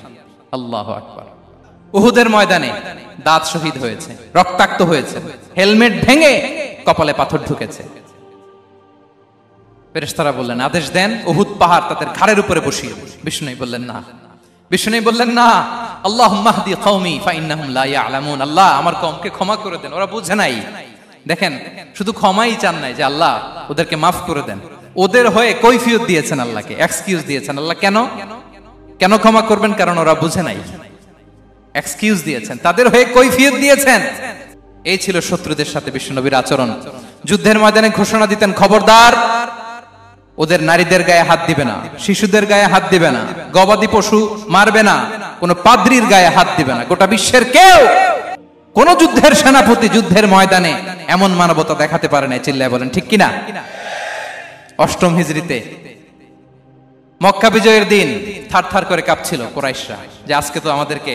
আল্লাহু আকবার। উহুদের ময়দানে দাঁত শহীদ হয়েছে, রক্তাক্ত হয়েছে, হেলমেট ভেঙে কপালে পাথর ঢুকেছে। ফেরেশতারা বললেন, আদেশ দেন উহুদ পাহাড় তাদের ঘাড়ের উপরে বসিয়ে। বিষ্ণু বললেন, না। বিষ্ণু বললেন, না, আল্লাহুম্মা হদি কওমি ফাইন্নাহুম লা ইয়ালামুন। আল্লাহ আমার কওমকে ক্ষমা করে দেন, ওরা বুঝে নাই। দেখেন, শুধু ক্ষমাই চান নাই যে আল্লাহ ওদেরকে মাফ করে দেন, ওদের হয়ে কৈফিয়ত দিয়েছেন আল্লাহকে, এক্সকিউজ দিয়েছেন। আল্লাহ কেন কেন ক্ষমা করবেন? কারণ ওরা বুঝে নাই। এক্সকিউজ দিয়েছেন, তাদের হয়ে কৈফিয়ত দিয়েছেন। এই ছিল শত্রুদের সাথে বিশ্বনবীর আচরণ। যুদ্ধের ময়দানে ঘোষণা দিতেন, খবরদার ওদের নারীদের গায়ে হাত দিবে না, শিশুদের গায়ে হাত দিবে না, গবাদি পশু মারবে না, কোন পাদ্রীর গায়ে হাত দিবে না। গোটা বিশ্বের কেউ, কোন যুদ্ধের সেনাপতি যুদ্ধের ময়দানে এমন মানবতা দেখাতে পারে না। চিল্লায় বলেন ঠিক কিনা? অষ্টম হিজরিতে মক্কা বিজয়ের দিন থারথার করে কাঁপছিল কুরাইশরা যে আজকে তো আমাদেরকে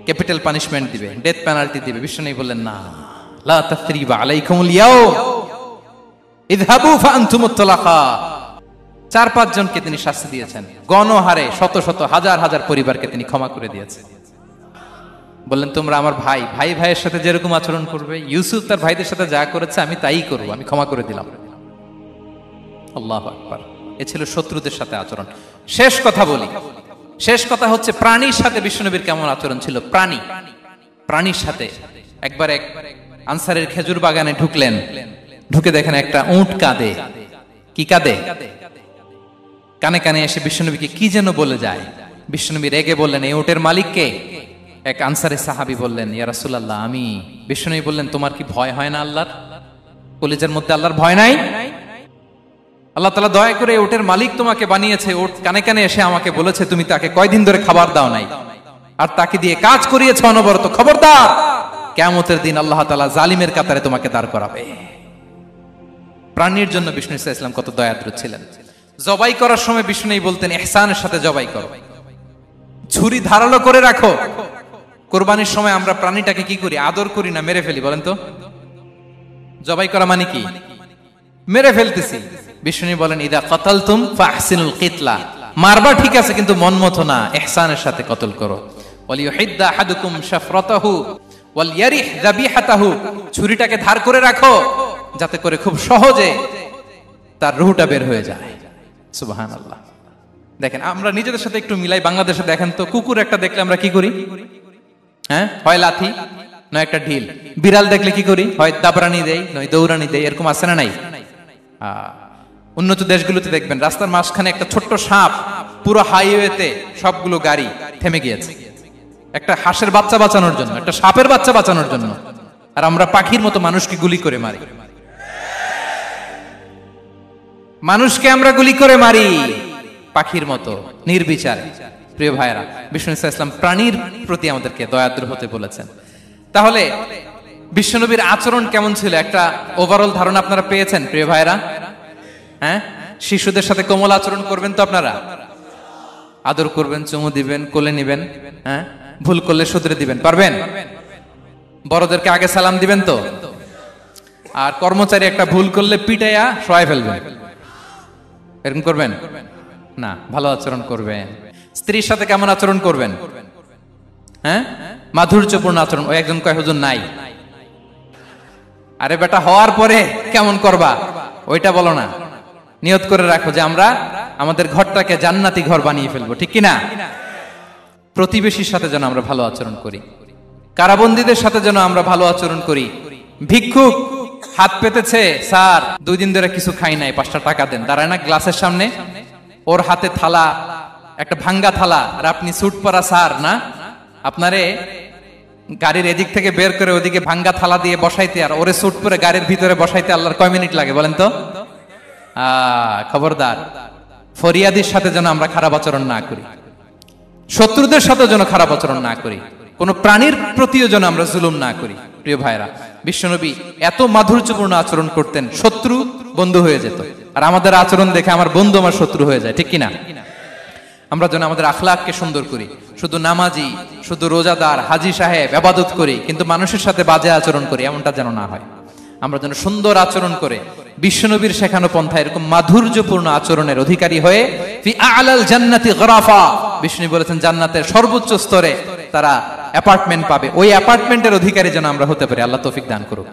ক্যাপিটাল পানিশমেন্ট দিবে, ডেথ পেনাল্টি দিবে। বিশ্বনবী বললেন, না, লা তাসরিবা আলাইকুমুল ইয়াউম ইযহাবু ফাআনতুমুত তালাকা। 4-5 জনকে তিনি শাস্তি দিয়েছেন, গণহারে শত শত হাজার হাজার পরিবারকে তিনি ক্ষমা করে দিয়েছেন। বললেন, তোমরা আমার ভাই, ভাই ভাইয়ের সাথে যেরকম আচরণ করবে, ইউসুফ তার ভাইদের সাথে যা করেছে আমি তাই করব, আমি ক্ষমা করে দিলাম। আল্লাহু আকবার। এ ছিল শত্রুদের সাথে আচরণ। শেষ কথা বলি, শেষ কথা হচ্ছে প্রাণীর সাথে বিশ্বনবীর কেমন আচরণ ছিল। প্রাণীর সাথে একবার এক আনসারের খেজুর বাগানে ঢুকলেন, ঢুকে দেখেন একটা উট কাঁদে। কি কাঁদে? কানে কানে এসে বিশ্বনবীকে কি যেন বলে যায়। বিশ্বনবী রেগে বললেন, এই উটের মালিক কে? এক আনসারের সাহাবী বললেন, ইয়া রাসূলুল্লাহ আমি। বিশ্বনবী বললেন, তোমার কি ভয় হয় না আল্লাহর? কলিজার মধ্যে আল্লাহর ভয় নাই? আল্লাহ তাআলা দয়া করে উটের মালিক তোমাকে বানিয়েছে, উট কানে কানে এসে আমাকে বলেছে তুমি তাকে কয়দিন ধরে খাবার দাও নাই, আর তাকে দিয়ে কাজ করিয়েছে অনবরত। খবরদার, কিয়ামতের দিন আল্লাহ তাআলা জালিমের কাতারে তোমাকে দাঁড় করাবে। প্রাণীর জন্য বিষ্ণু ইসা ইসলাম কত দয়াদ্র ছিলেন। জবাই করার সময় বিষ্ণু বলতেন, ইহসানের সাথে জবাই করো, ছুরি ধারালো করে রাখো। কোরবানির সময় আমরা প্রাণীটাকে কি করি? আদর করি না মেরে ফেলি? বলেন তো, জবাই করা মানে কি? মেরে ফেলতেছি। বিষ্ণু বলেন, ইদা কাতালতুম ফাহসিনুল কিতলা, মারবা ঠিক আছে কিন্তু মন মতো না, ইহসানের সাথে কতল করো। ওয়ালিয়ুহিদ্দা আহাদুকুম শাফরাতাহু ওয়ালইয়ারিহ যাবিহাতাহু, ছুরিটাকে ধার করে রাখো যাতে করে খুব সহজে তার রূহটা বের হয়ে যায়। সুবহানাল্লাহ। দেখেন, আমরা নিজেদের সাথে একটু মিলাই। বাংলাদেশে দেখেন তো, কুকুর একটা দেখলে আমরা কি করি? হ্যাঁ, হয় লাথি নয় একটা ঢিল। বিড়াল দেখলে কি করি? হয় দাবরানি দেয় নয় দৌড়ানি দেয়। এরকম আছে না নাই? উন্নত দেশগুলোতে দেখবেন রাস্তার মাঝখানে একটা ছোট্ট সাপ, পুরো হাইওয়েতে সবগুলো গাড়ি থেমে গিয়েছে একটা হাঁসের বাচ্চা বাঁচানোর জন্য, একটা সাপের বাচ্চা বাঁচানোর জন্য। আর আমরা পাখির মতো মানুষকে গুলি করে মারি। মানুষকে আমরা গুলি করে মারি পাখির মতো নির্বিচারে। প্রিয় ভাইরা, বিষ্ণু ইসলাম প্রাণীর প্রতি আমাদেরকে দয়াদ্র হতে বলেছেন। তাহলে বিশ্বনবীর আচরণ কেমন ছিল একটা ওভারঅল ধারণা আপনারা পেয়েছেন প্রিয় ভাইরা? হ্যাঁ, শিশুদের সাথে কোমল আচরণ করবেন তো আপনারা? আদর করবেন, চুমু দিবেন, কোলে নিবেন, হ্যাঁ, ভুল করলে শুধরে দিবেন, পারবেন? বড়দেরকে আগে সালাম দিবেন তো? আর কর্মচারী একটা ভুল করলে পিটাইয়া শোয়াই ফেলবেন, এরকম করবেন না? ভালো আচরণ করবেন। স্ত্রীর সাথে কেমন আচরণ করবেন? হ্যাঁ, মাধুর্যপূর্ণ আচরণ। ওই একজন কয়, হুজুর নাই। আরে বেটা, হওয়ার পরে কেমন করবা ওইটা বলো না। নিয়ত করে রাখো যে আমরা আমাদের ঘরটাকে জান্নাতি ঘর বানিয়ে ফেলবো, ঠিক কিনা? প্রতিবেশীর সাথে যেন আমরা ভালো আচরণ করি, কারাবন্দীদের সাথে যেন আমরা ভালো আচরণ করি। ভিক্ষুক হাত পেতেছে, স্যার 2 দিন ধরে কিছু খাই নাই, 5টা টাকা দেন। দাঁড়ায় না গ্লাসের সামনে, ওর হাতে থালা, একটা ভাঙ্গা থালা, আর আপনি স্যুট পরা স্যার না, আপনারে গাড়ির এদিক থেকে বের করে ওদিকে ভাঙ্গা থালা দিয়ে বসাইতে আর ওরে স্যুট পরে গাড়ির ভিতরে বসাইতে আল্লাহর কয় মিনিট লাগে বলেন তো? খবরদার, ফরিয়াদির সাথে যেন আমরা খারাপ আচরণ না করি, শত্রুদের সাথে যেন খারাপ আচরণ না করি, কোন প্রাণীর প্রতিও যেন আমরা জুলুম না করি। প্রিয় ভাইরা, বিশ্বনবী এত মাধুর্যপূর্ণ আচরণ করতেন, শত্রু বন্ধু হয়ে যেত। আর আমাদের আচরণ দেখে আমার বন্ধু আমার শত্রু হয়ে যায়, ঠিক কিনা? আমরা যেন আমাদের আখলাককে সুন্দর করি। শুধু নামাজি, শুধু রোজাদার, হাজি সাহেব ইবাদত করি কিন্তু মানুষের সাথে বাজে আচরণ করি, এমনটা যেন না হয়। আমরা যেন সুন্দর আচরণ করে বিশ্বনবীর শেখানো পন্থা এরকম মাধুর্যপূর্ণ আচরণের অধিকারী হয়ে ফি আ'লাল জান্নাতি গরাফা, বিষ্ণু বলেছেন জান্নাতের সর্বোচ্চ স্তরে তারা অ্যাপার্টমেন্ট পাবে। ওই অ্যাপার্টমেন্টের অধিকারী যেন আমরা হতে পারি। আল্লাহ তৌফিক দান করুক।